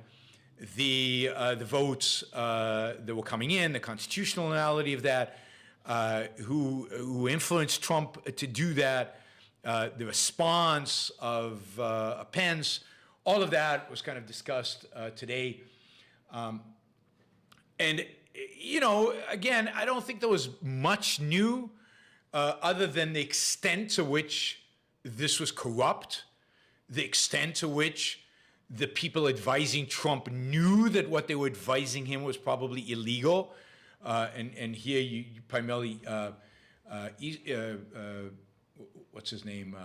the votes that were coming in, the constitutionality of that, who influenced Trump to do that, the response of Pence, all of that was kind of discussed today. And, again, I don't think there was much new other than the extent to which this was corrupt, the extent to which the people advising Trump knew that what they were advising him was probably illegal. And here you primarily, what's his name?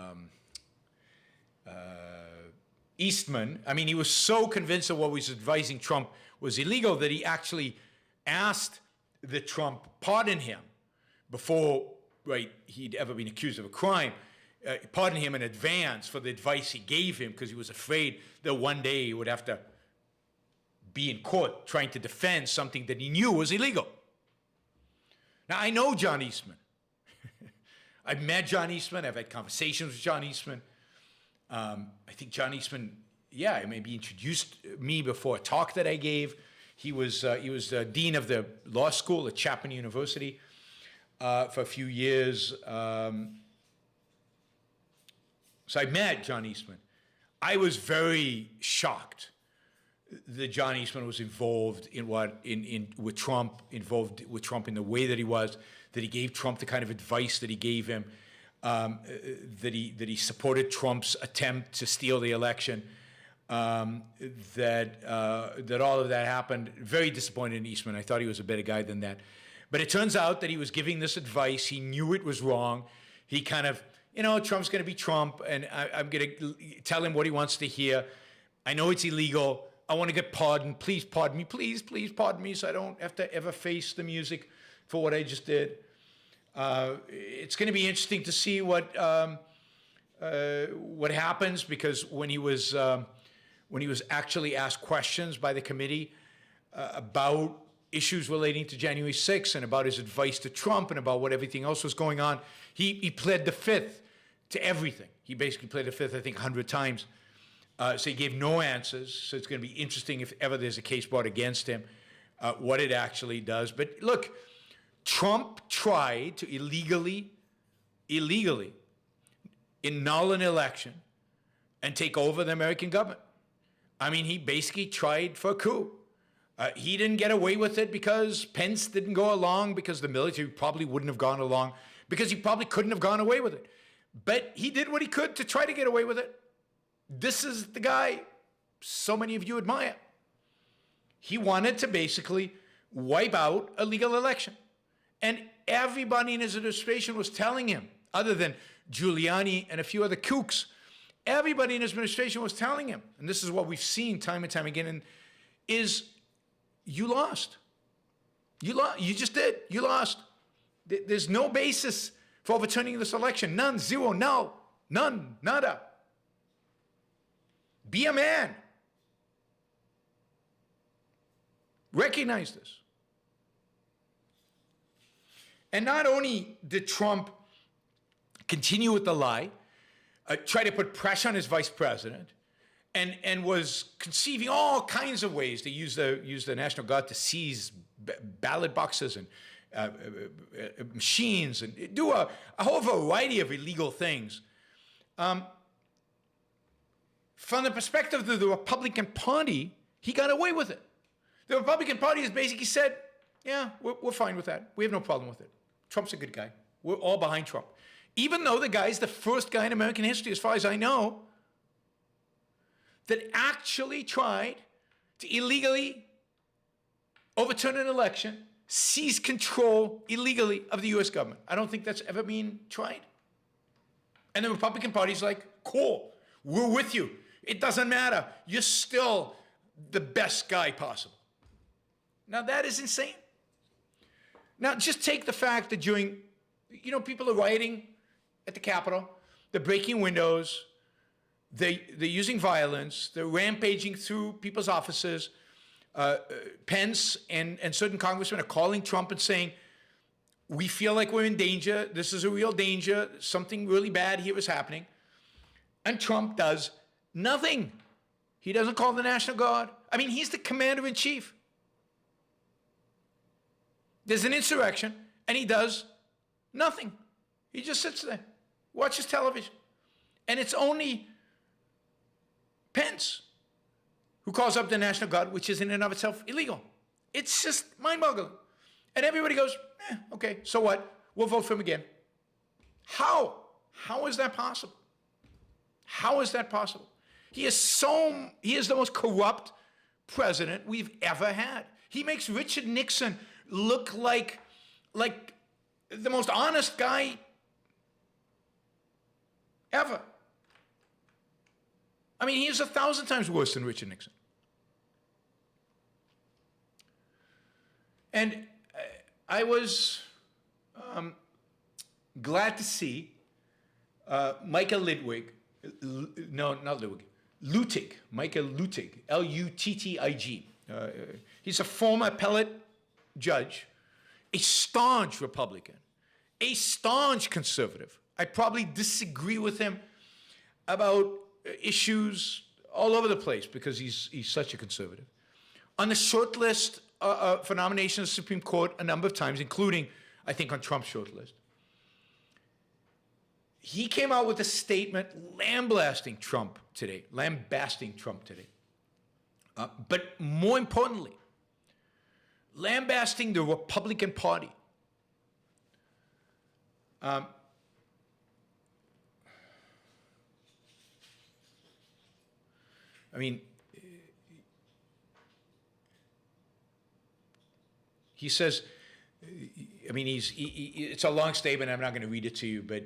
Eastman. I mean, he was so convinced that what he was advising Trump was illegal that he actually asked that Trump pardon him before, he'd ever been accused of a crime. Pardon him in advance for the advice he gave him because he was afraid that one day he would have to be in court trying to defend something that he knew was illegal. Now, I know John Eastman. I've met John Eastman. I've had conversations with John Eastman. I think John Eastman, maybe introduced me before a talk that I gave. He was the dean of the law school at Chapman University for a few years. So I met John Eastman. I was very shocked that John Eastman was involved with Trump in the way that he was, that he gave Trump the kind of advice that he gave him, that he supported Trump's attempt to steal the election, that all of that happened. Very disappointed in Eastman. I thought he was a better guy than that. But it turns out that he was giving this advice. He knew it was wrong. He kind of, Trump's going to be Trump, and I'm going to tell him what he wants to hear. I know it's illegal. I want to get pardoned. Please pardon me. Please pardon me so I don't have to ever face the music for what I just did. It's going to be interesting to see what happens, because when he was actually asked questions by the committee about issues relating to January 6th and about his advice to Trump and about what everything else was going on, he pled the fifth to everything. He basically pled the fifth, I think, 100 times. So he gave no answers. So it's going to be interesting if ever there's a case brought against him, what it actually does. But look, Trump tried to illegally annul an election and take over the American government. I mean, he basically tried for a coup. He didn't get away with it because Pence didn't go along, because the military probably wouldn't have gone along, because he probably couldn't have gone away with it. But he did what he could to try to get away with it. This is the guy so many of you admire. He wanted to basically wipe out a legal election. And everybody in his administration was telling him, other than Giuliani and a few other kooks, everybody in his administration was telling him, and this is what we've seen time and time again, and is you lost. You lost. You just did. You lost. There's no basis for overturning this election. None. Zero. No. None. Nada. Be a man. Recognize this. And not only did Trump continue with the lie, try to put pressure on his vice president, and was conceiving all kinds of ways to use the National Guard to seize ballot boxes and machines and do a whole variety of illegal things. From the perspective of the Republican Party, he got away with it. The Republican Party has basically said, yeah, we're fine with that. We have no problem with it. Trump's a good guy. We're all behind Trump. Even though the guy's the first guy in American history, as far as I know, that actually tried to illegally overturn an election, seize control illegally of the U.S. government. I don't think that's ever been tried. And the Republican Party's like, cool, we're with you. It doesn't matter. You're still the best guy possible. Now, that is insane. Now, just take the fact that during, people are rioting at the Capitol, they're breaking windows, they're using violence, they're rampaging through people's offices. Pence and certain congressmen are calling Trump and saying, we feel like we're in danger. This is a real danger. Something really bad here is happening. And Trump does nothing. He doesn't call the National Guard. I mean, he's the commander-in-chief. There's an insurrection, and he does nothing. He just sits there, watches television. And it's only Pence who calls up the National Guard, which is in and of itself illegal. It's just mind-boggling. And everybody goes, okay, so what? We'll vote for him again. How? How is that possible? How is that possible? He is the most corrupt president we've ever had. He makes Richard Nixon look like the most honest guy ever. I mean, he is 1,000 times worse than Richard Nixon. And I was glad to see Michael Ludwig, Michael Luttig, L-U-T-T-I-G. He's a former appellate judge, a staunch Republican, a staunch conservative. I probably disagree with him about issues all over the place because he's such a conservative. On the short list for nomination of the Supreme Court a number of times, including, I think, on Trump's short list, he came out with a statement lambasting Trump today. But more importantly, lambasting the Republican Party. I mean, he says, I mean, it's a long statement. I'm not going to read it to you, but,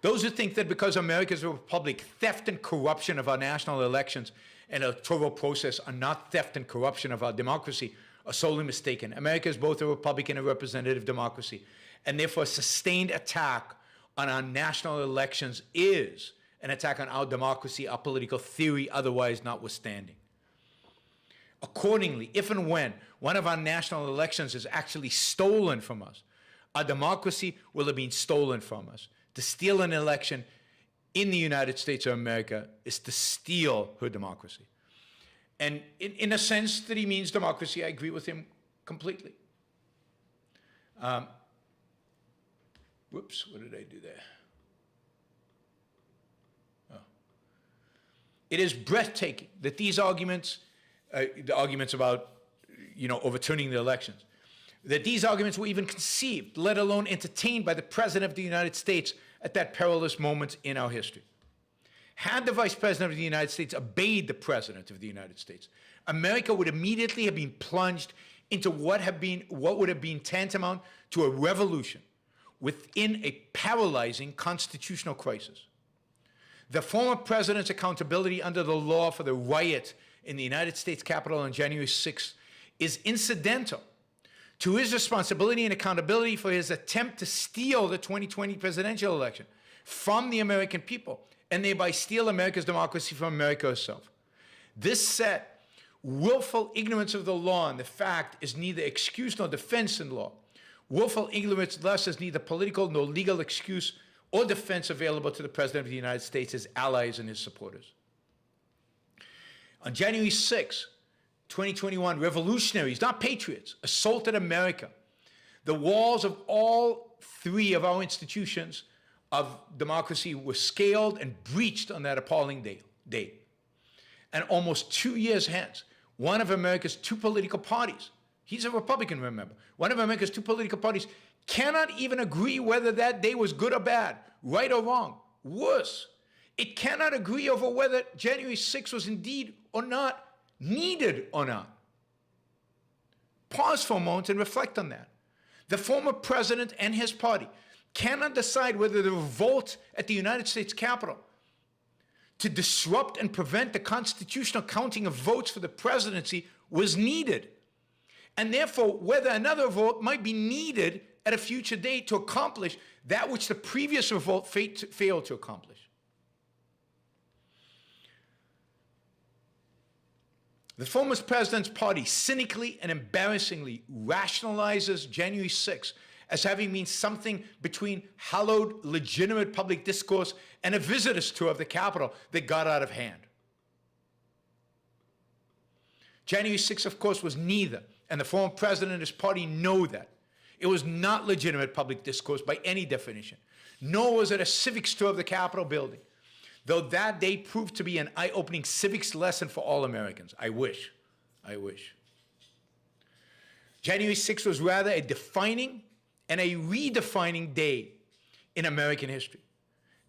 those who think that because America is a republic, theft and corruption of our national elections and electoral process are not theft and corruption of our democracy are solely mistaken. America is both a republic and a representative democracy, and therefore a sustained attack on our national elections is an attack on our democracy, our political theory, otherwise notwithstanding. Accordingly, if and when one of our national elections is actually stolen from us, our democracy will have been stolen from us. To steal an election in the United States of America is to steal her democracy. And in a sense that he means democracy, I agree with him completely. Whoops, what did I do there? Oh. It is breathtaking that these arguments, the arguments about, overturning the elections, that these arguments were even conceived, let alone entertained by the President of the United States at that perilous moment in our history. Had the Vice President of the United States obeyed the President of the United States, America would immediately have been plunged into what would have been tantamount to a revolution within a paralyzing constitutional crisis. The former president's accountability under the law for the riot in the United States Capitol on January 6th is incidental to his responsibility and accountability for his attempt to steal the 2020 presidential election from the American people and thereby steal America's democracy from America herself. This set, willful ignorance of the law and the fact is neither excuse nor defense in law. Willful ignorance thus is neither political nor legal excuse or defense available to the President of the United States, his allies, and his supporters. On January 6, 2021, revolutionaries, not patriots, assaulted America. The walls of all three of our institutions of democracy were scaled and breached on that appalling day. And almost 2 years hence, one of America's two political parties, he's a Republican, remember, one of America's two political parties cannot even agree whether that day was good or bad, right or wrong. Worse, it cannot agree over whether January 6th was indeed or not needed or not. Pause for a moment and reflect on that. The former president and his party cannot decide whether the revolt at the United States Capitol to disrupt and prevent the constitutional counting of votes for the presidency was needed, and therefore whether another vote might be needed at a future date to accomplish that which the previous revolt failed to accomplish. The former president's party cynically and embarrassingly rationalizes January 6th as having been something between hallowed, legitimate public discourse and a visitor's tour of the Capitol that got out of hand. January 6th, of course, was neither, and the former president and his party know that. It was not legitimate public discourse by any definition, nor was it a civics tour of the Capitol building, though that day proved to be an eye-opening civics lesson for all Americans. I wish. January 6th was rather a defining and a redefining day in American history.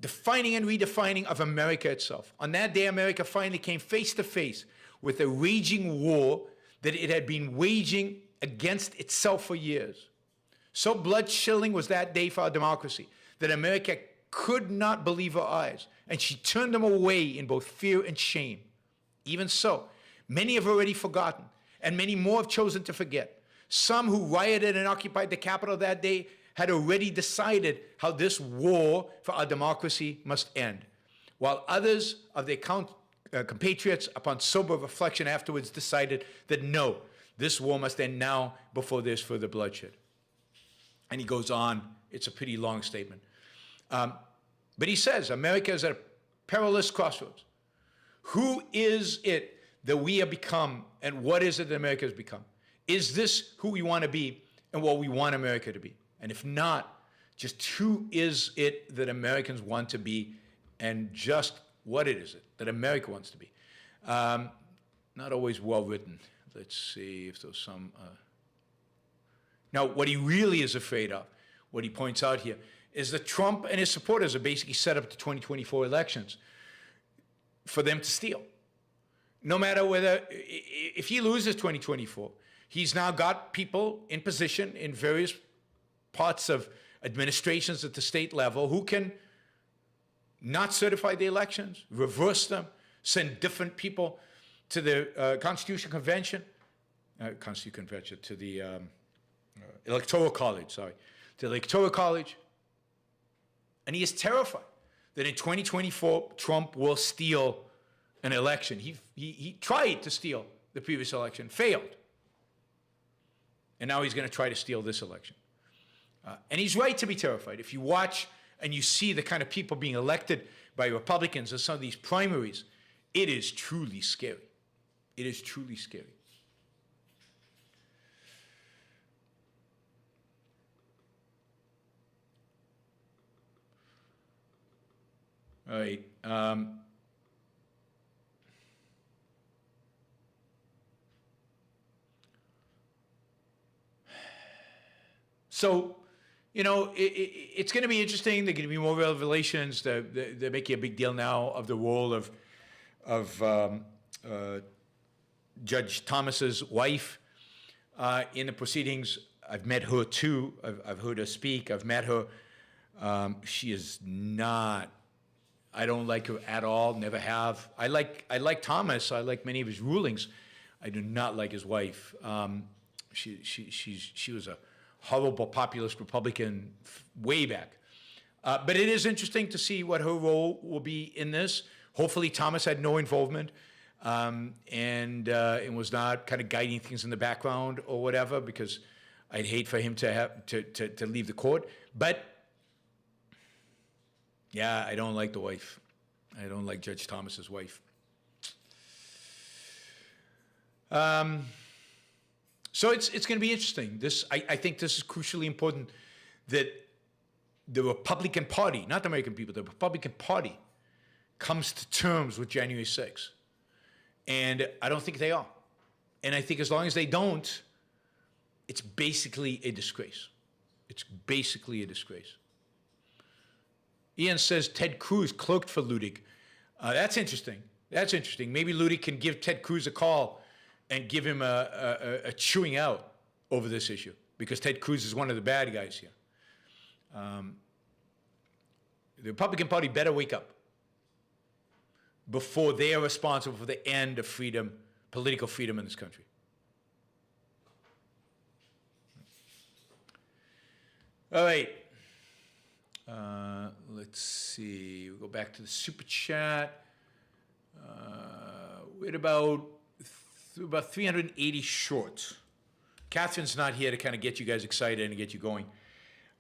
Defining and redefining of America itself. On that day, America finally came face to face with a raging war that it had been waging against itself for years. So blood-chilling was that day for our democracy that America could not believe her eyes, and she turned them away in both fear and shame. Even so, many have already forgotten, and many more have chosen to forget. Some who rioted and occupied the Capitol that day had already decided how this war for our democracy must end, while others of their compatriots, upon sober reflection afterwards, decided that no, this war must end now before there's further bloodshed. And he goes on, it's a pretty long statement. But he says, America is at a perilous crossroads. Who is it that we have become, and what is it that America has become? Is this who we want to be and what we want America to be? And if not, just who is it that Americans want to be, and just what it is it that America wants to be? Not always well written. Let's see if there's some... Now, what he really is afraid of, what he points out here, is that Trump and his supporters are basically set up the 2024 elections for them to steal. No matter whether, if he loses 2024, He's now got people in position in various parts of administrations at the state level who can not certify the elections, reverse them, send different people to the Constitutional Convention, to the Electoral College, to the Electoral College. And he is terrified that in 2024, Trump will steal an election. He tried to steal the previous election, failed. And now he's going to try to steal this election. And he's right to be terrified. If you watch and you see the kind of people being elected by Republicans in some of these primaries, it is truly scary. It is truly scary. All right. So, you know, it's going to be interesting. There are going to be more revelations. They're making a big deal now of the role of Judge Thomas's wife in the proceedings. I've met her too. I've heard her speak. I've met her. She is not. I don't like her at all. Never have. I like Thomas. I like many of his rulings. I do not like his wife. She was a horrible populist Republican way back. But it is interesting to see what her role will be in this. Hopefully Thomas had no involvement and was not kind of guiding things in the background or whatever, because I'd hate for him to have to leave the court. But yeah, I don't like the wife. I don't like Judge Thomas's wife. So it's going to be interesting. I think this is crucially important, that the Republican Party, not the American people, the Republican Party comes to terms with January 6th. And I don't think they are. And I think as long as they don't, it's basically a disgrace. It's basically a disgrace. Ian says Ted Cruz cloaked for Ludig. That's interesting. That's interesting. Maybe Ludig can give Ted Cruz a call and give him a chewing out over this issue, because Ted Cruz is one of the bad guys here. The Republican Party better wake up before they are responsible for the end of freedom, political freedom in this country. All right. Let's see. We'll go back to the super chat. We're at about 380 short. Catherine's not here to kind of get you guys excited and get you going.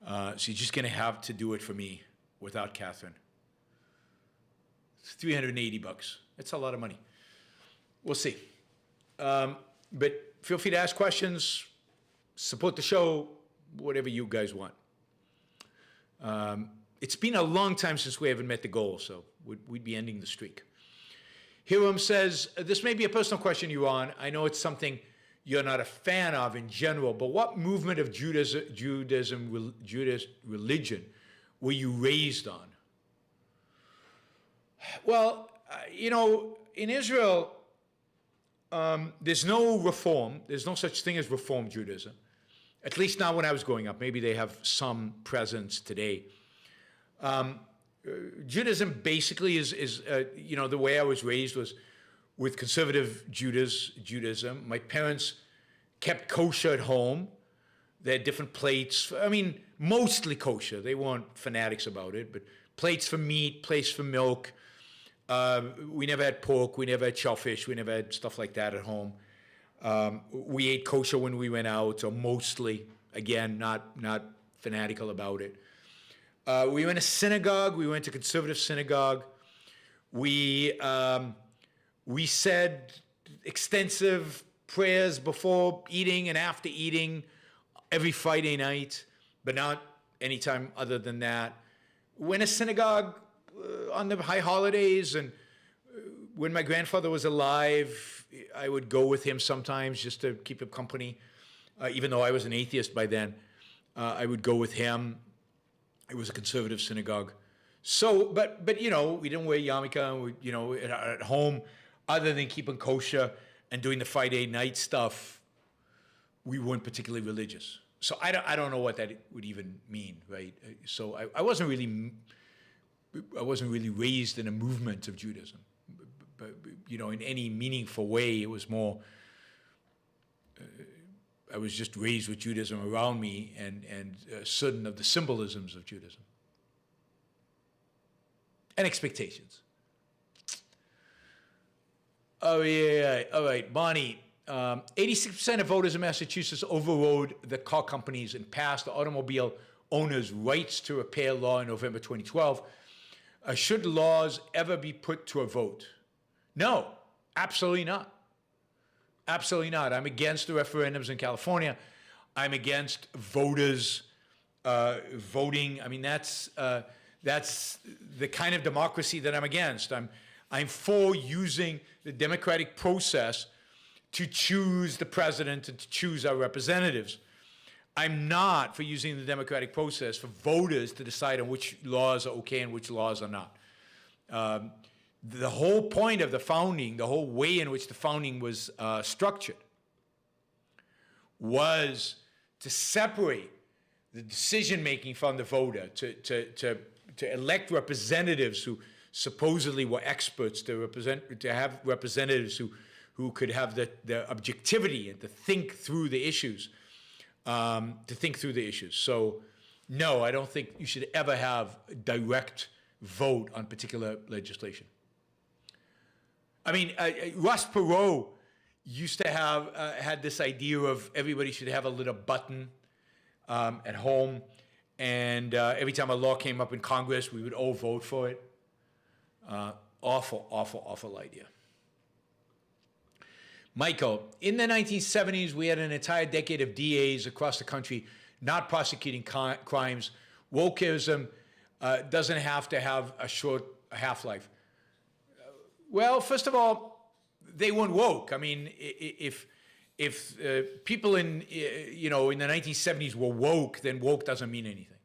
So you're just going to have to do it for me without Catherine. It's $380. That's a lot of money. We'll see. But feel free to ask questions, support the show, whatever you guys want. It's been a long time since we haven't met the goal, so we'd be ending the streak. Hiram says, this may be a personal question, Yaron. I know it's something you're not a fan of in general, but what movement of Judaism religion were you raised on? Well, you know, in Israel, there's no reform. There's no such thing as Reform Judaism. At least not when I was growing up. Maybe they have some presence today. Judaism basically is you know, the way I was raised was with conservative Judaism. My parents kept kosher at home. They had different plates. I mean, mostly kosher. They weren't fanatics about it, but plates for meat, plates for milk. We never had pork. We never had shellfish. We never had stuff like that at home. We ate kosher when we went out, or mostly. Again, not fanatical about it. We went to synagogue. We went to conservative synagogue. We said extensive prayers before eating and after eating every Friday night, but not anytime other than that. Went to synagogue on the high holidays, and when my grandfather was alive, I would go with him sometimes just to keep him company. Even though I was an atheist by then, I would go with him. It was a conservative synagogue. So, but you know, we didn't wear yarmulke, you know, at home, other than keeping kosher and doing the Friday night stuff. we weren't particularly religious. So I don't know what that would even mean, right? So I wasn't really raised in a movement of Judaism, but in any meaningful way. It was more. I was just raised with Judaism around me and certain of the symbolisms of Judaism and expectations. Oh yeah, all right, Bonnie. 86% of voters in Massachusetts overrode the car companies and passed the automobile owners' rights to repair law in November 2012. Should laws ever be put to a vote? No, absolutely not. Absolutely not. I'm against the referendums in California. I'm against voters voting. I mean, that's the kind of democracy that I'm against. I'm for using the democratic process to choose the president and to choose our representatives. I'm not for using the democratic process for voters to decide on which laws are okay and which laws are not. The whole point of the founding, the whole way in which the founding was structured, was to separate the decision-making from the voter, to elect representatives who supposedly were experts, to have representatives who could have the objectivity and to think through the issues, So, no, I don't think you should ever have a direct vote on particular legislation. I mean, Ross Perot used to have had this idea of everybody should have a little button at home, and every time a law came up in Congress, we would all vote for it. Awful, awful, awful idea. Michael, in the 1970s, we had an entire decade of DAs across the country not prosecuting crimes. Wokeism doesn't have to have a short half-life. Well, first of all, they weren't woke. I mean, if people in the 1970s were woke, then woke doesn't mean anything.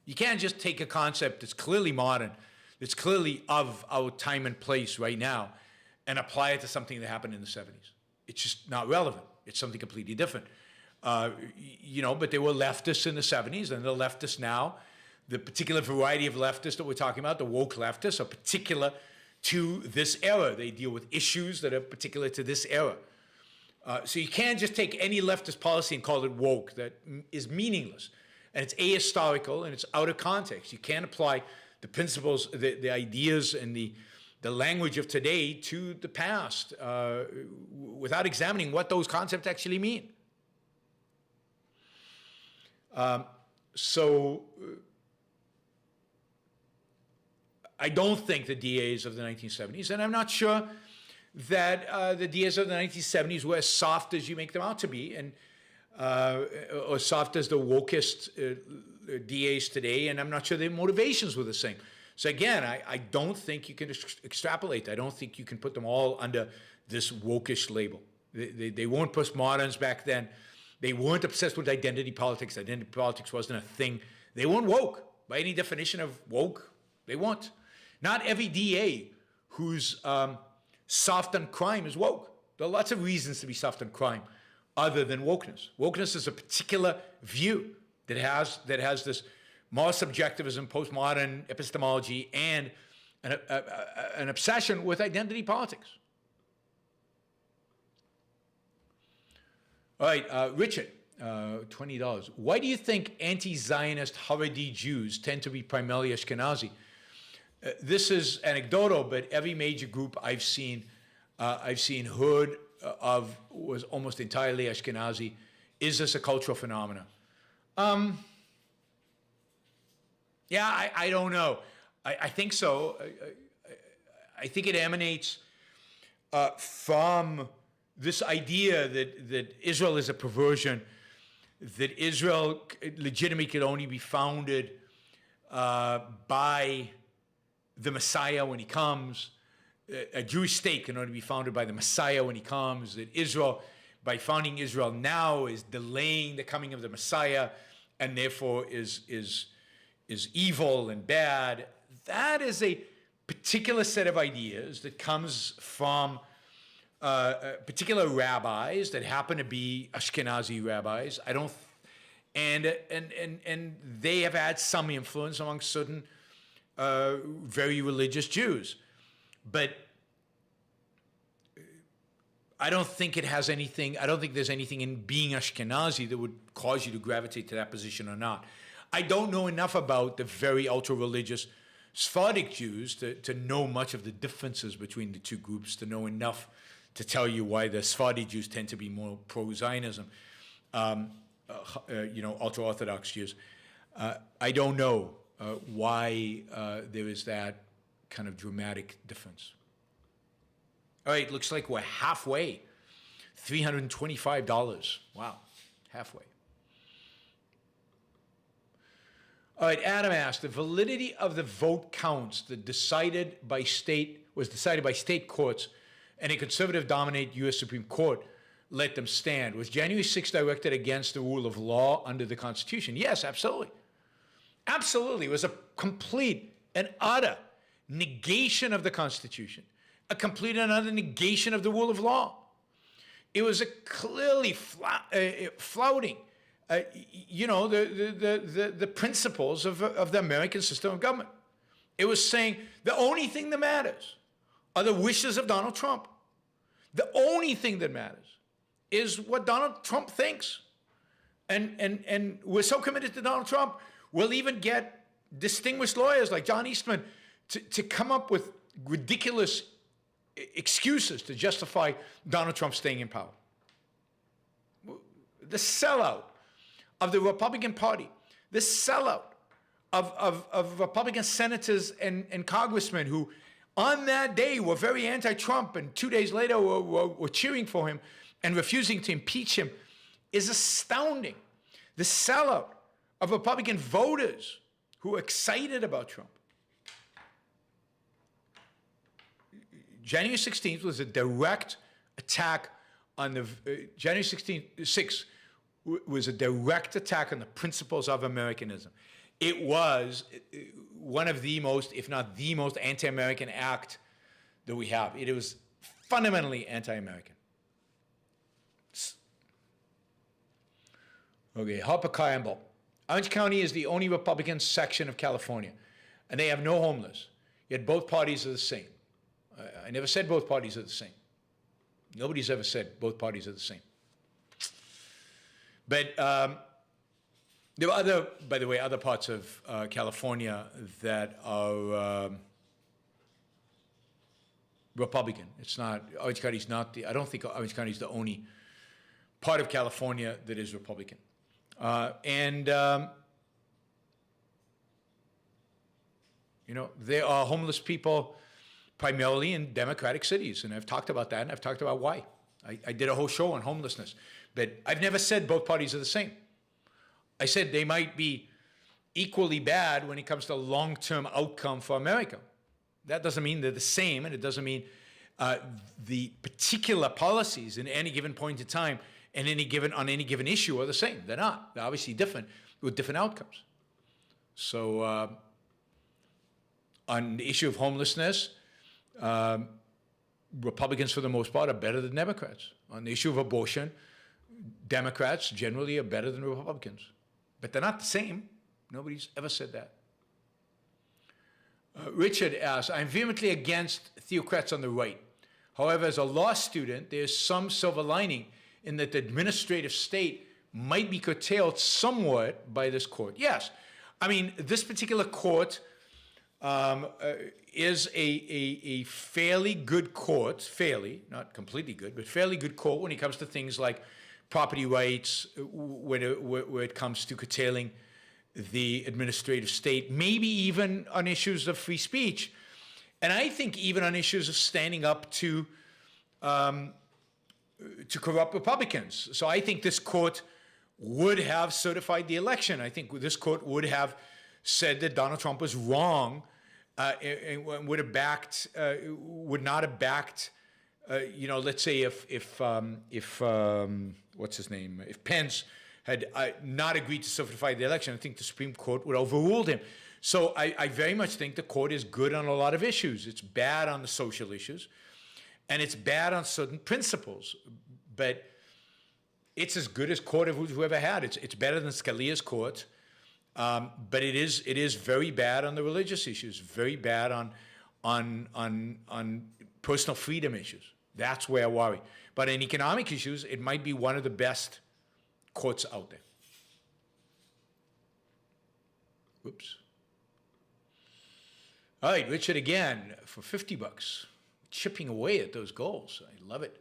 You can't just take a concept that's clearly modern, that's clearly of our time and place right now, and apply it to something that happened in the 70s. It's just not relevant. It's something completely different. But there were leftists in the 70s, and the leftists now, the particular variety of leftists that we're talking about, the woke leftists, are particular to this era. They deal with issues that are particular to this era. So you can't just take any leftist policy and call it woke. That is meaningless. And it's ahistorical, and it's out of context. You can't apply the principles, the ideas, and the language of today to the past without examining what those concepts actually mean. I don't think the DAs of the 1970s, and I'm not sure that the DAs of the 1970s were as soft as you make them out to be, and or soft as the wokest DAs today, and I'm not sure their motivations were the same. So again, I don't think you can extrapolate. I don't think you can put them all under this wokish label. They weren't postmoderns back then. They weren't obsessed with identity politics. Identity politics wasn't a thing. They weren't woke. By any definition of woke, they weren't. Not every DA who's soft on crime is woke. There are lots of reasons to be soft on crime other than wokeness. Wokeness is a particular view that has this moral subjectivism, postmodern epistemology, and an obsession with identity politics. All right, Richard, $20. Why do you think anti-Zionist Haredi Jews tend to be primarily Ashkenazi? This is anecdotal, but every major group I've seen heard of was almost entirely Ashkenazi. Is this a cultural phenomenon? Yeah, I don't know. I think so. I think it emanates from this idea that Israel is a perversion, that Israel legitimately could only be founded by the Messiah when he comes. A Jewish state can only be founded by the Messiah when he comes. That Israel, by founding Israel now, is delaying the coming of the Messiah, and therefore is evil and bad. That is a particular set of ideas that comes from particular rabbis that happen to be Ashkenazi rabbis. I don't, and they have had some influence among certain very religious Jews, but I don't think it has anything. I don't think there's anything in being Ashkenazi that would cause you to gravitate to that position or not. I don't know enough about the very ultra-religious Sephardic Jews to know much of the differences between the two groups, to know enough to tell you why the Sephardi Jews tend to be more pro-Zionism, ultra-Orthodox Jews. I don't know why there is that kind of dramatic difference. All right, looks like we're halfway. $325. Wow, halfway. All right, Adam asked, the validity of the vote counts that was decided by state courts and a conservative-dominated U.S. Supreme Court let them stand. Was January 6th directed against the rule of law under the Constitution? Yes, absolutely. Absolutely. It was a complete and utter negation of the Constitution, a complete and utter negation of the rule of law. It was a clearly flouting, the principles of the American system of government. It was saying the only thing that matters are the wishes of Donald Trump. The only thing that matters is what Donald Trump thinks. And we're so committed to Donald Trump, we'll even get distinguished lawyers like John Eastman to come up with ridiculous excuses to justify Donald Trump staying in power. The sellout of the Republican Party, the sellout of Republican senators and congressmen who on that day were very anti-Trump and 2 days later were cheering for him and refusing to impeach him is astounding. The sellout of Republican voters who are excited about Trump. January 16th was a direct attack on the, January 6th was a direct attack on the principles of Americanism. It was one of the most, if not the most anti-American act that we have. It was fundamentally anti-American. Okay, Harper Campbell. Orange County is the only Republican section of California, and they have no homeless, yet both parties are the same. I never said both parties are the same. Nobody's ever said both parties are the same. But there are other, by the way, other parts of California that are Republican. It's not, Orange County's not the, I don't think Orange County is the only part of California that is Republican. There are homeless people primarily in Democratic cities, and I've talked about that, and I've talked about why. I did a whole show on homelessness, but I've never said both parties are the same. I said they might be equally bad when it comes to long-term outcome for America. That doesn't mean they're the same, and it doesn't mean the particular policies in any given point in time and on any given issue are the same. They're not. They're obviously different with different outcomes. So on the issue of homelessness, Republicans, for the most part, are better than Democrats. On the issue of abortion, Democrats generally are better than Republicans. But they're not the same. Nobody's ever said that. Richard asks, I'm vehemently against theocrats on the right. However, as a law student, there's some silver lining in that the administrative state might be curtailed somewhat by this court. Yes. I mean, this particular court is a fairly good court, fairly, not completely good, but fairly good court when it comes to things like property rights, where it comes to curtailing the administrative state, maybe even on issues of free speech. And I think even on issues of standing up to corrupt Republicans. So I think this court would have certified the election. I think this court would have said that Donald Trump was wrong and would not have backed, let's say if what's his name, if Pence had not agreed to certify the election, I think the Supreme Court would have overruled him. So I very much think the court is good on a lot of issues. It's bad on the social issues. and it's bad on certain principles, but it's as good as court of we've ever had. It's better than Scalia's court, but it is very bad on the religious issues, very bad on personal freedom issues. That's where I worry. But in economic issues, it might be one of the best courts out there. Whoops. All right, Richard again for $50, chipping away at those goals. I love it.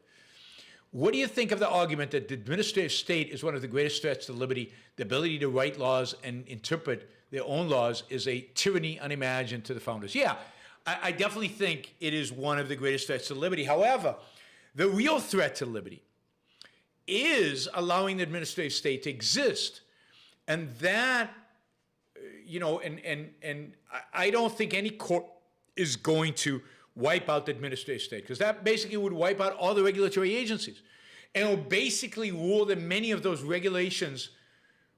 What do you think of the argument that the administrative state is one of the greatest threats to liberty? The ability to write laws and interpret their own laws is a tyranny unimagined to the founders. Yeah, I definitely think it is one of the greatest threats to liberty. However, the real threat to liberty is allowing the administrative state to exist. And that, and I don't think any court is going to wipe out the administrative state, because that basically would wipe out all the regulatory agencies. And it will basically rule that many of those regulations,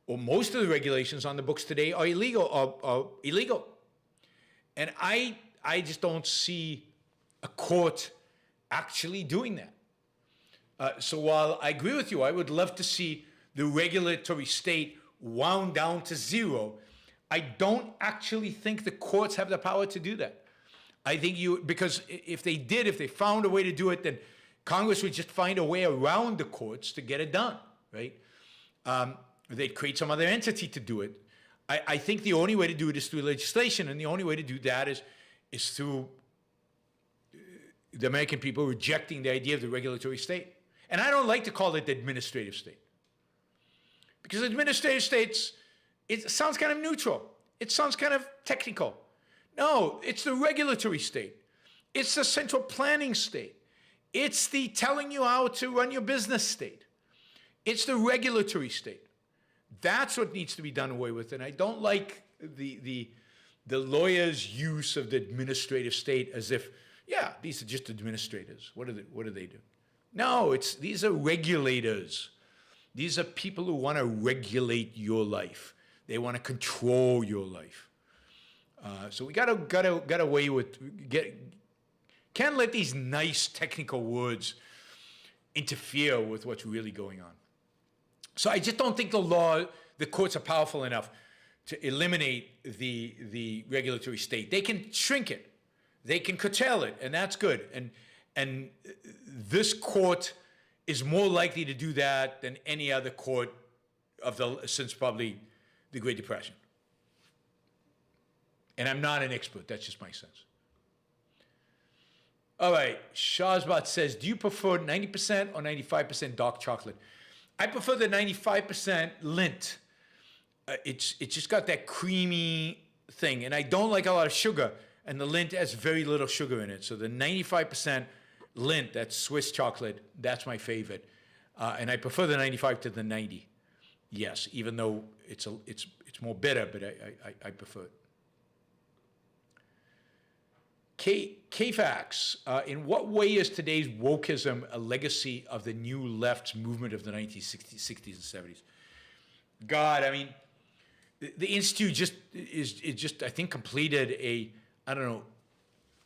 or most of the regulations on the books today, are illegal. And I just don't see a court actually doing that. So while I agree with you, I would love to see the regulatory state wound down to zero, I don't actually think the courts have the power to do that. I think because if they found a way to do it, then Congress would just find a way around the courts to get it done, right? They'd create some other entity to do it. I think the only way to do it is through legislation, and the only way to do that is through the American people rejecting the idea of the regulatory state. And I don't like to call it the administrative state, because administrative states, it sounds kind of neutral. It sounds kind of technical. No, it's the regulatory state. It's the central planning state. It's the telling you how to run your business state. It's the regulatory state. That's what needs to be done away with. And I don't like the lawyers' use of the administrative state as if, yeah, these are just administrators. What do they do? No, these are regulators. These are people who want to regulate your life. They want to control your life. So we got away with can't let these nice technical words interfere with what's really going on. So I just don't think the courts are powerful enough to eliminate the regulatory state. They can shrink it, they can curtail it, and that's good. And this court is more likely to do that than any other court since probably the Great Depression. And I'm not an expert, that's just my sense. All right, Shahzbat says, do you prefer 90% or 95% dark chocolate? I prefer the 95% Lindt. It's just got that creamy thing, and I don't like a lot of sugar, and the Lindt has very little sugar in it. So the 95% Lindt, that's Swiss chocolate, that's my favorite. And I prefer the 95 to the 90. Yes, even though it's more bitter, but I prefer it. KFAX, in what way is today's wokeism a legacy of the new left's movement of the 1960s and 70s? God, I mean, the Institute just I think completed a,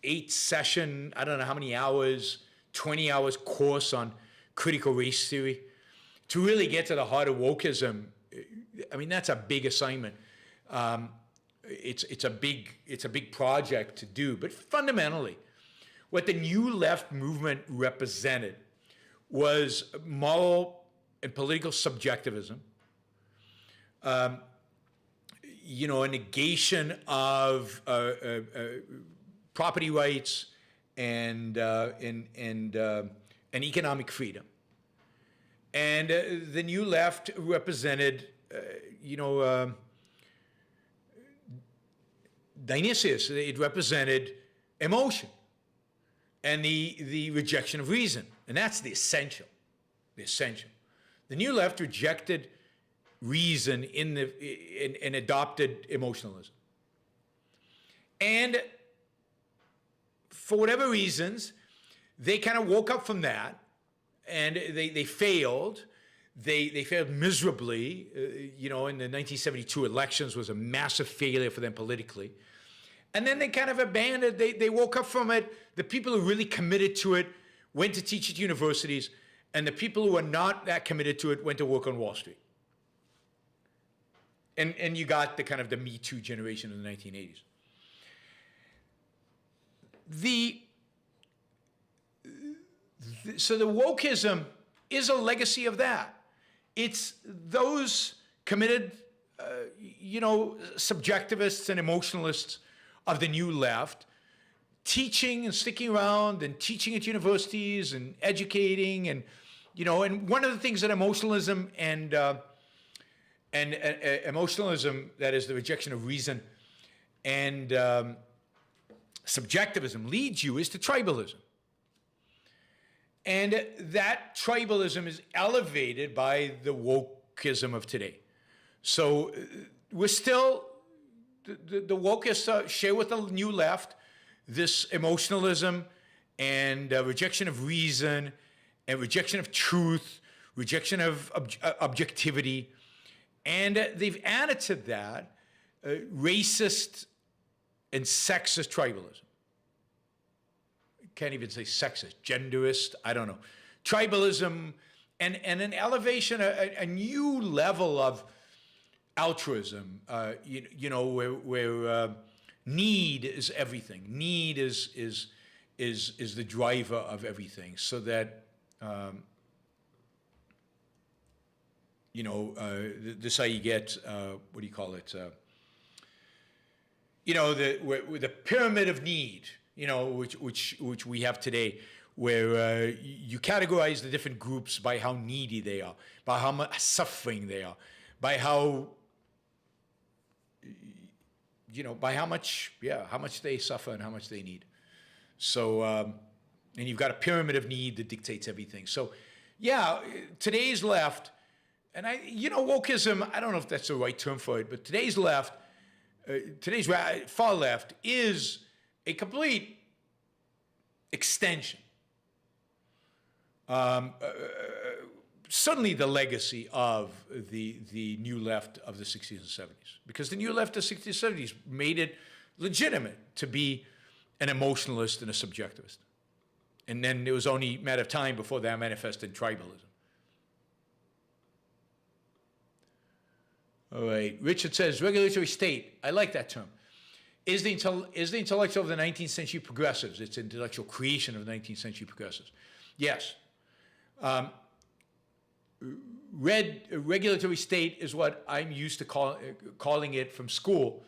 8-session, I don't know how many hours, 20 hours course on critical race theory. To really get to the heart of wokeism, I mean, that's a big assignment. It's a big project to do, but fundamentally, what the new left movement represented was moral and political subjectivism, a negation of property rights and economic freedom, and the new left represented, Dionysius. It represented emotion and the rejection of reason. And that's the essential. The new left rejected reason and adopted emotionalism. And for whatever reasons, they kind of woke up from that, and they failed. They failed miserably. In the 1972 elections was a massive failure for them politically. And then they kind of abandoned, they woke up from it. The people who really committed to it went to teach at universities, and the people who are not that committed to it went to work on Wall Street. And you got the kind of the Me Too generation in the 1980s. So the wokeism is a legacy of that. It's those committed, subjectivists and emotionalists of the new left teaching and sticking around and teaching at universities and educating and one of the things that emotionalism and emotionalism, that is the rejection of reason, and subjectivism leads you is to tribalism. And that tribalism is elevated by the wokeism of today. So we're still, the wokeists share with the new left this emotionalism and rejection of reason and rejection of truth, rejection of objectivity. And they've added to that racist and sexist tribalism. Can't even say sexist, genderist, I don't know. Tribalism and an elevation, a new level of altruism, where need is everything. Need is the driver of everything, so that this how you get what do you call it? The pyramid of need. Which we have today, where you categorize the different groups by how needy they are, by how much suffering they are, by how much they suffer and how much they need. So, and you've got a pyramid of need that dictates everything. So, today's left, and wokeism, I don't know if that's the right term for it, but today's left, today's far left is a complete extension. Certainly the legacy of the new left of the 60s and 70s, because the new left of the 60s and 70s made it legitimate to be an emotionalist and a subjectivist. And then it was only a matter of time before that manifested in tribalism. All right, Richard says, regulatory state. I like that term. Is the intellectual of the 19th century progressives. It's intellectual creation of the 19th century progressives. Yes. Regulatory state is what I'm used to calling it from school.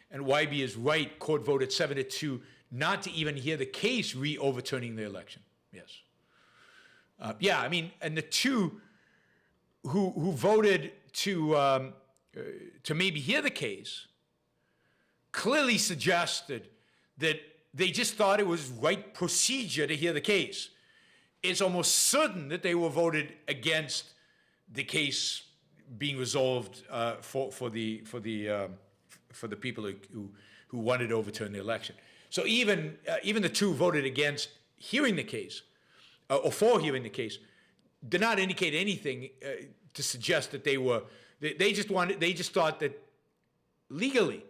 And YB is right. Court voted 7-2 not to even hear the case re-overturning the election. Yes. And the two who voted to maybe hear the case clearly suggested that they just thought it was right procedure to hear the case. It's almost certain that they were voted against the case being resolved for the people who wanted to overturn the election. So even the two voted against hearing the case or for hearing the case did not indicate anything to suggest that they just thought that legally.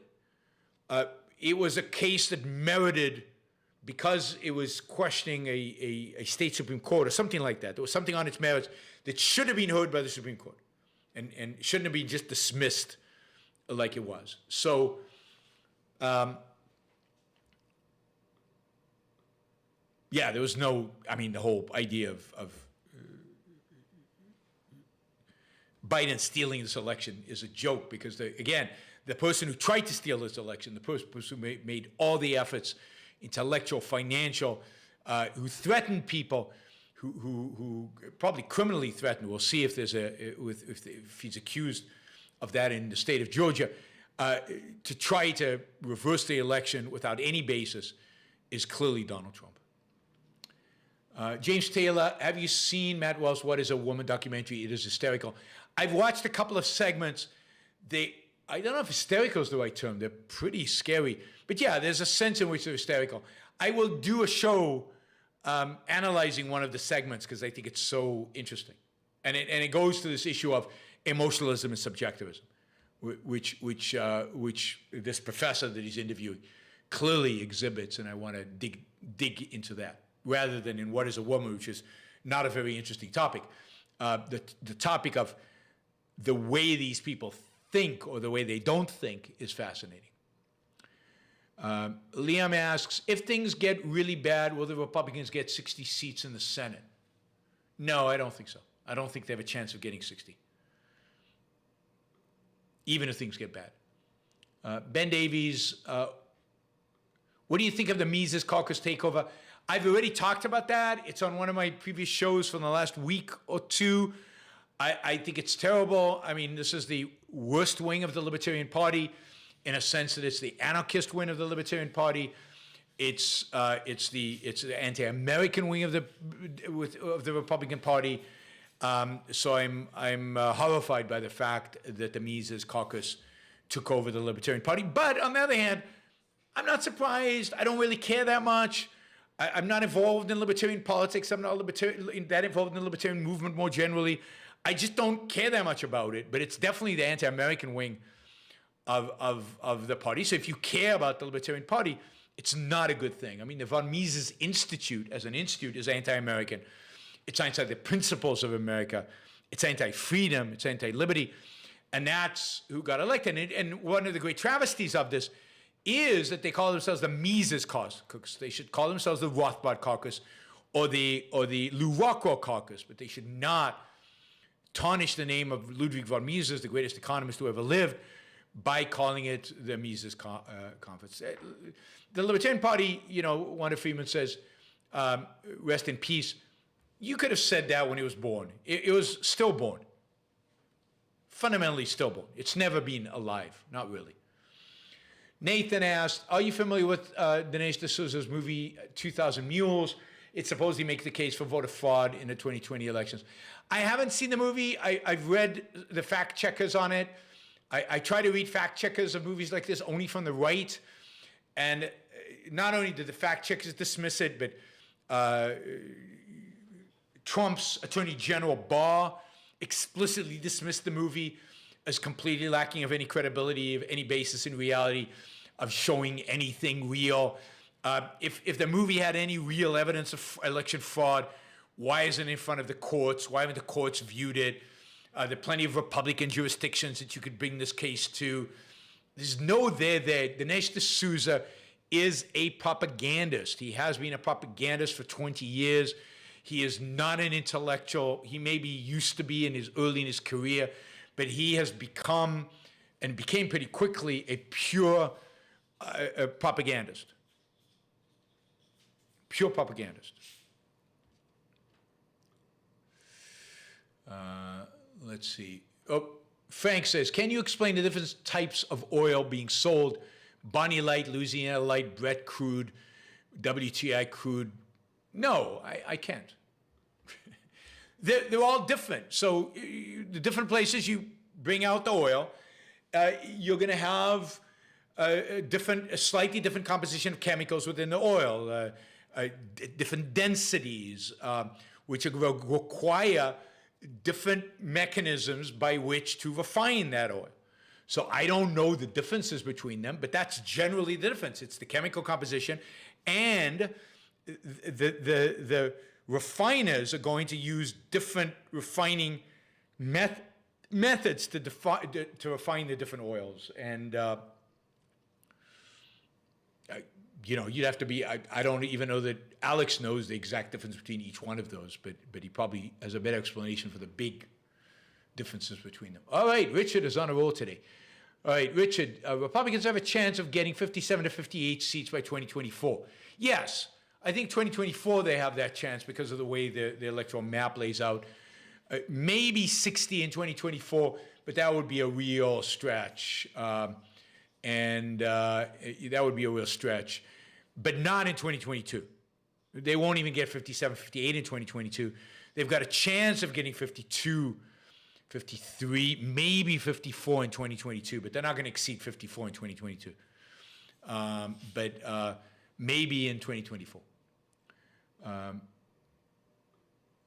It was a case that merited, because it was questioning a state Supreme Court or something like that. There was something on its merits that should have been heard by the Supreme Court and shouldn't have been just dismissed like it was. So, there was no, the whole idea of Biden stealing this election is a joke, because, the person who tried to steal this election, the person who made all the efforts, intellectual, financial, who threatened people, who probably criminally threatened. We'll see if if he's accused of that in the state of Georgia, to try to reverse the election without any basis is clearly Donald Trump. James Taylor, have you seen Matt Wells' What is a Woman documentary? It is hysterical. I've watched a couple of segments. I don't know if hysterical is the right term. They're pretty scary. But there's a sense in which they're hysterical. I will do a show analyzing one of the segments because I think it's so interesting. And it goes to this issue of emotionalism and subjectivism, which this professor that he's interviewing clearly exhibits, and I want to dig into that. rather than in What is a Woman, which is not a very interesting topic. The topic of the way these people think or the way they don't think is fascinating. Liam asks, if things get really bad, will the Republicans get 60 seats in the Senate? No, I don't think so. I don't think they have a chance of getting 60, even if things get bad. Ben Davies, what do you think of the Mises caucus takeover? I've already talked about that. It's on one of my previous shows from the last week or two. I think it's terrible. I mean, this is the worst wing of the Libertarian Party, in a sense that it's the anarchist wing of the Libertarian Party. It's the anti-American wing of the Republican Party. So I'm horrified by the fact that the Mises caucus took over the Libertarian Party. But on the other hand, I'm not surprised. I don't really care that much. I'm not involved in libertarian politics. I'm not that involved in the libertarian movement more generally. I just don't care that much about it. But it's definitely the anti-American wing of the party. So if you care about the Libertarian Party, it's not a good thing. I mean, the von Mises Institute as an institute is anti-American. It's anti the principles of America. It's anti-freedom. It's anti-liberty. And that's who got elected. And one of the great travesties of this is that they call themselves the Mises caucus. They should call themselves the Rothbard caucus or the Lew Rockwell caucus, but they should not tarnish the name of Ludwig von Mises, the greatest economist who ever lived, by calling it the Mises Conference. The Libertarian Party, Wanda Freeman says, rest in peace. You could have said that when it was born. It was stillborn. Fundamentally stillborn. It's never been alive. Not really. Nathan asked, are you familiar with Dinesh D'Souza's movie 2000 Mules? It supposedly makes the case for voter fraud in the 2020 elections. I haven't seen the movie. I've read the fact checkers on it. I try to read fact checkers of movies like this only from the right. And not only did the fact checkers dismiss it, but Trump's Attorney General Barr explicitly dismissed the movie as completely lacking of any credibility, of any basis in reality, of showing anything real. If the movie had any real evidence of election fraud, why isn't it in front of the courts? Why haven't the courts viewed it? There are plenty of Republican jurisdictions that you could bring this case to. There's no there. Dinesh D'Souza is a propagandist. He has been a propagandist for 20 years. He is not an intellectual. He maybe used to be early in his career, but he has become, and became pretty quickly, a pure propagandist. Pure propagandist. Let's see. Oh, Frank says, can you explain the different types of oil being sold? Bonnie Light, Louisiana Light, Brent crude, WTI crude. No, I can't. They're all different. So the different places you bring out the oil, you're going to have a slightly different composition of chemicals within the oil, different densities, which require different mechanisms by which to refine that oil. So I don't know the differences between them, but that's generally the difference. It's the chemical composition, and the refiners are going to use different refining methods to refine the different oils. And you'd have to be. I don't even know that Alex knows the exact difference between each one of those, but he probably has a better explanation for the big differences between them. All right, Richard is on a roll today. All right, Richard, Republicans have a chance of getting 57 to 58 seats by 2024. Yes, I think 2024 they have that chance because of the way the electoral map lays out. Maybe 60 in 2024, but that would be a real stretch. That would be a real stretch, but not in 2022. They won't even get 57, 58 in 2022. They've got a chance of getting 52, 53, maybe 54 in 2022, but they're not going to exceed 54 in 2022. Maybe in 2024.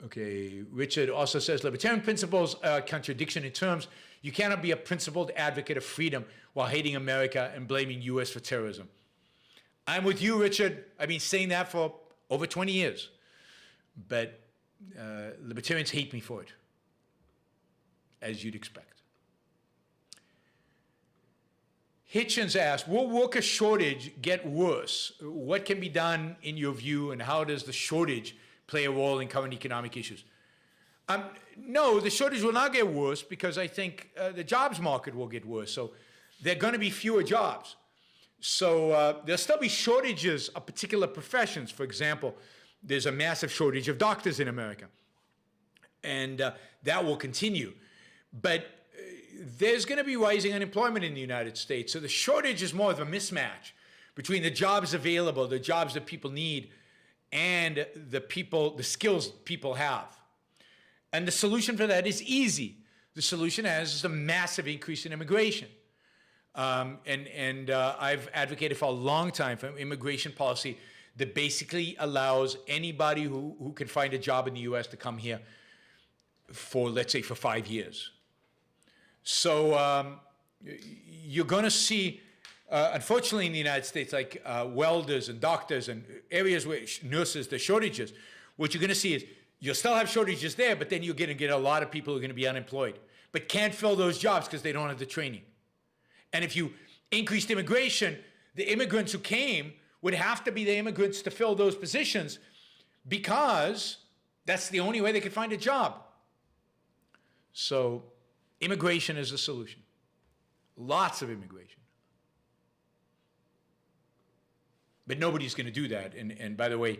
Okay, Richard also says, libertarian principles are a contradiction in terms. You cannot be a principled advocate of freedom while hating America and blaming U.S. for terrorism. I'm with you, Richard. I've been saying that for over 20 years. But libertarians hate me for it, as you'd expect. Hitchens asked, will worker shortage get worse? What can be done in your view, and how does the shortage play a role in current economic issues? No, the shortage will not get worse because I think the jobs market will get worse. So there are going to be fewer jobs. So there'll still be shortages of particular professions. For example, there's a massive shortage of doctors in America. And that will continue. But there's going to be rising unemployment in the United States. So the shortage is more of a mismatch between the jobs available, the jobs that people need, and the skills people have. And the solution for that is easy. The solution is a massive increase in immigration. I've advocated for a long time for immigration policy that basically allows anybody who can find a job in the U.S. to come here for, let's say, for 5 years. So you're going to see, unfortunately in the United States, like welders and doctors and areas where nurses, the shortages, what you're going to see is you'll still have shortages there, but then you're going to get a lot of people who are going to be unemployed, but can't fill those jobs because they don't have the training. And if you increased immigration, the immigrants who came would have to be the immigrants to fill those positions because that's the only way they could find a job. So immigration is a solution. Lots of immigration. But nobody's going to do that. And by the way,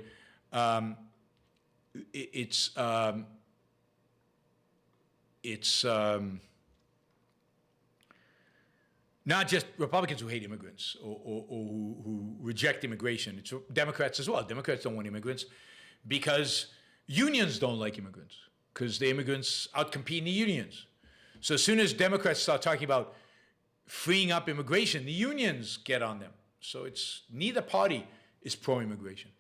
it's not just Republicans who hate immigrants or who reject immigration. It's Democrats as well. Democrats don't want immigrants because unions don't like immigrants because the immigrants outcompete the unions. So as soon as Democrats start talking about freeing up immigration, the unions get on them. So it's neither party is pro-immigration.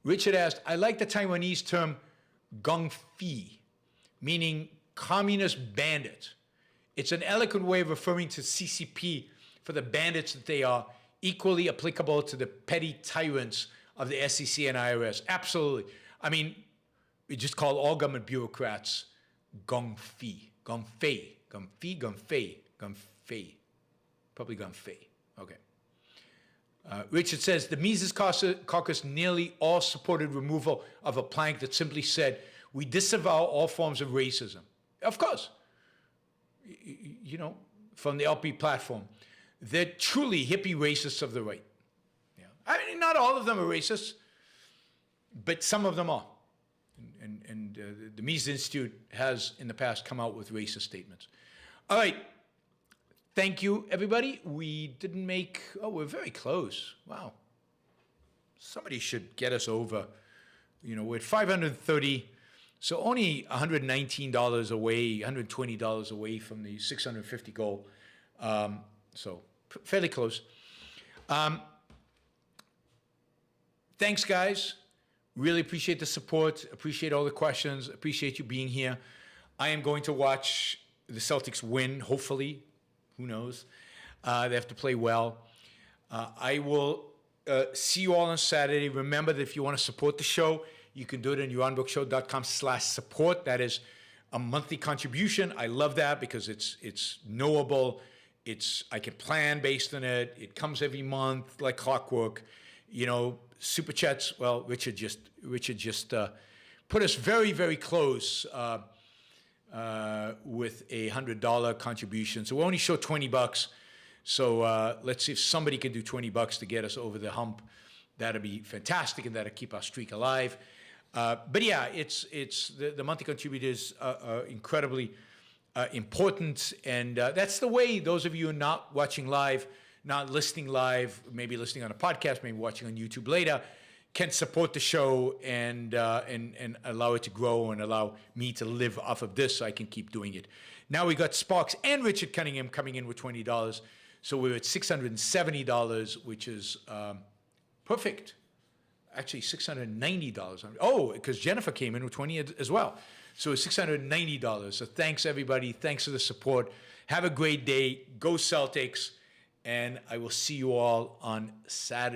Richard asked, I like the Taiwanese term gong fi, meaning communist bandit. It's an eloquent way of referring to CCP for the bandits that they are, equally applicable to the petty tyrants of the SEC and IRS. Absolutely. I mean, we just call all government bureaucrats gong fi, gong fei, gong fi, gong fei, gong fei. Probably gong fei. Okay. Richard says, the Mises Caucus nearly all supported removal of a plank that simply said, we disavow all forms of racism. Of course. You know, from the LP platform. They're truly hippie racists of the right. Yeah. I mean, not all of them are racist, but some of them are. And the Mises Institute has, in the past, come out with racist statements. All right. Thank you, everybody. We didn't make, we're very close. Wow. Somebody should get us over. You know, we're at 530. So only $119 away, $120 away from the 650 goal. So fairly close. Thanks, guys. Really appreciate the support. Appreciate all the questions. Appreciate you being here. I am going to watch the Celtics win, hopefully. Who knows? They have to play well. I will see you all on Saturday. Remember that if you want to support the show, you can do it on YaronBrookShow.com/support. That is a monthly contribution. I love that because it's knowable. I can plan based on it. It comes every month like clockwork. You know, super chats. Well, Richard just put us very, very close with a $100 contribution. So we only show $20. So let's see if somebody can do $20 to get us over the hump. That'd be fantastic, and that'll keep our streak alive. But yeah, it's the monthly contributors are incredibly important, and that's the way those of you who are not watching live, not listening live, maybe listening on a podcast, maybe watching on YouTube later, can support the show and allow it to grow and allow me to live off of this so I can keep doing it. Now we got Sparks and Richard Cunningham coming in with $20, so we're at $670, which is perfect. Actually, $690. Oh, because Jennifer came in with 20 as well. So it's $690. So thanks, everybody. Thanks for the support. Have a great day. Go Celtics. And I will see you all on Saturday.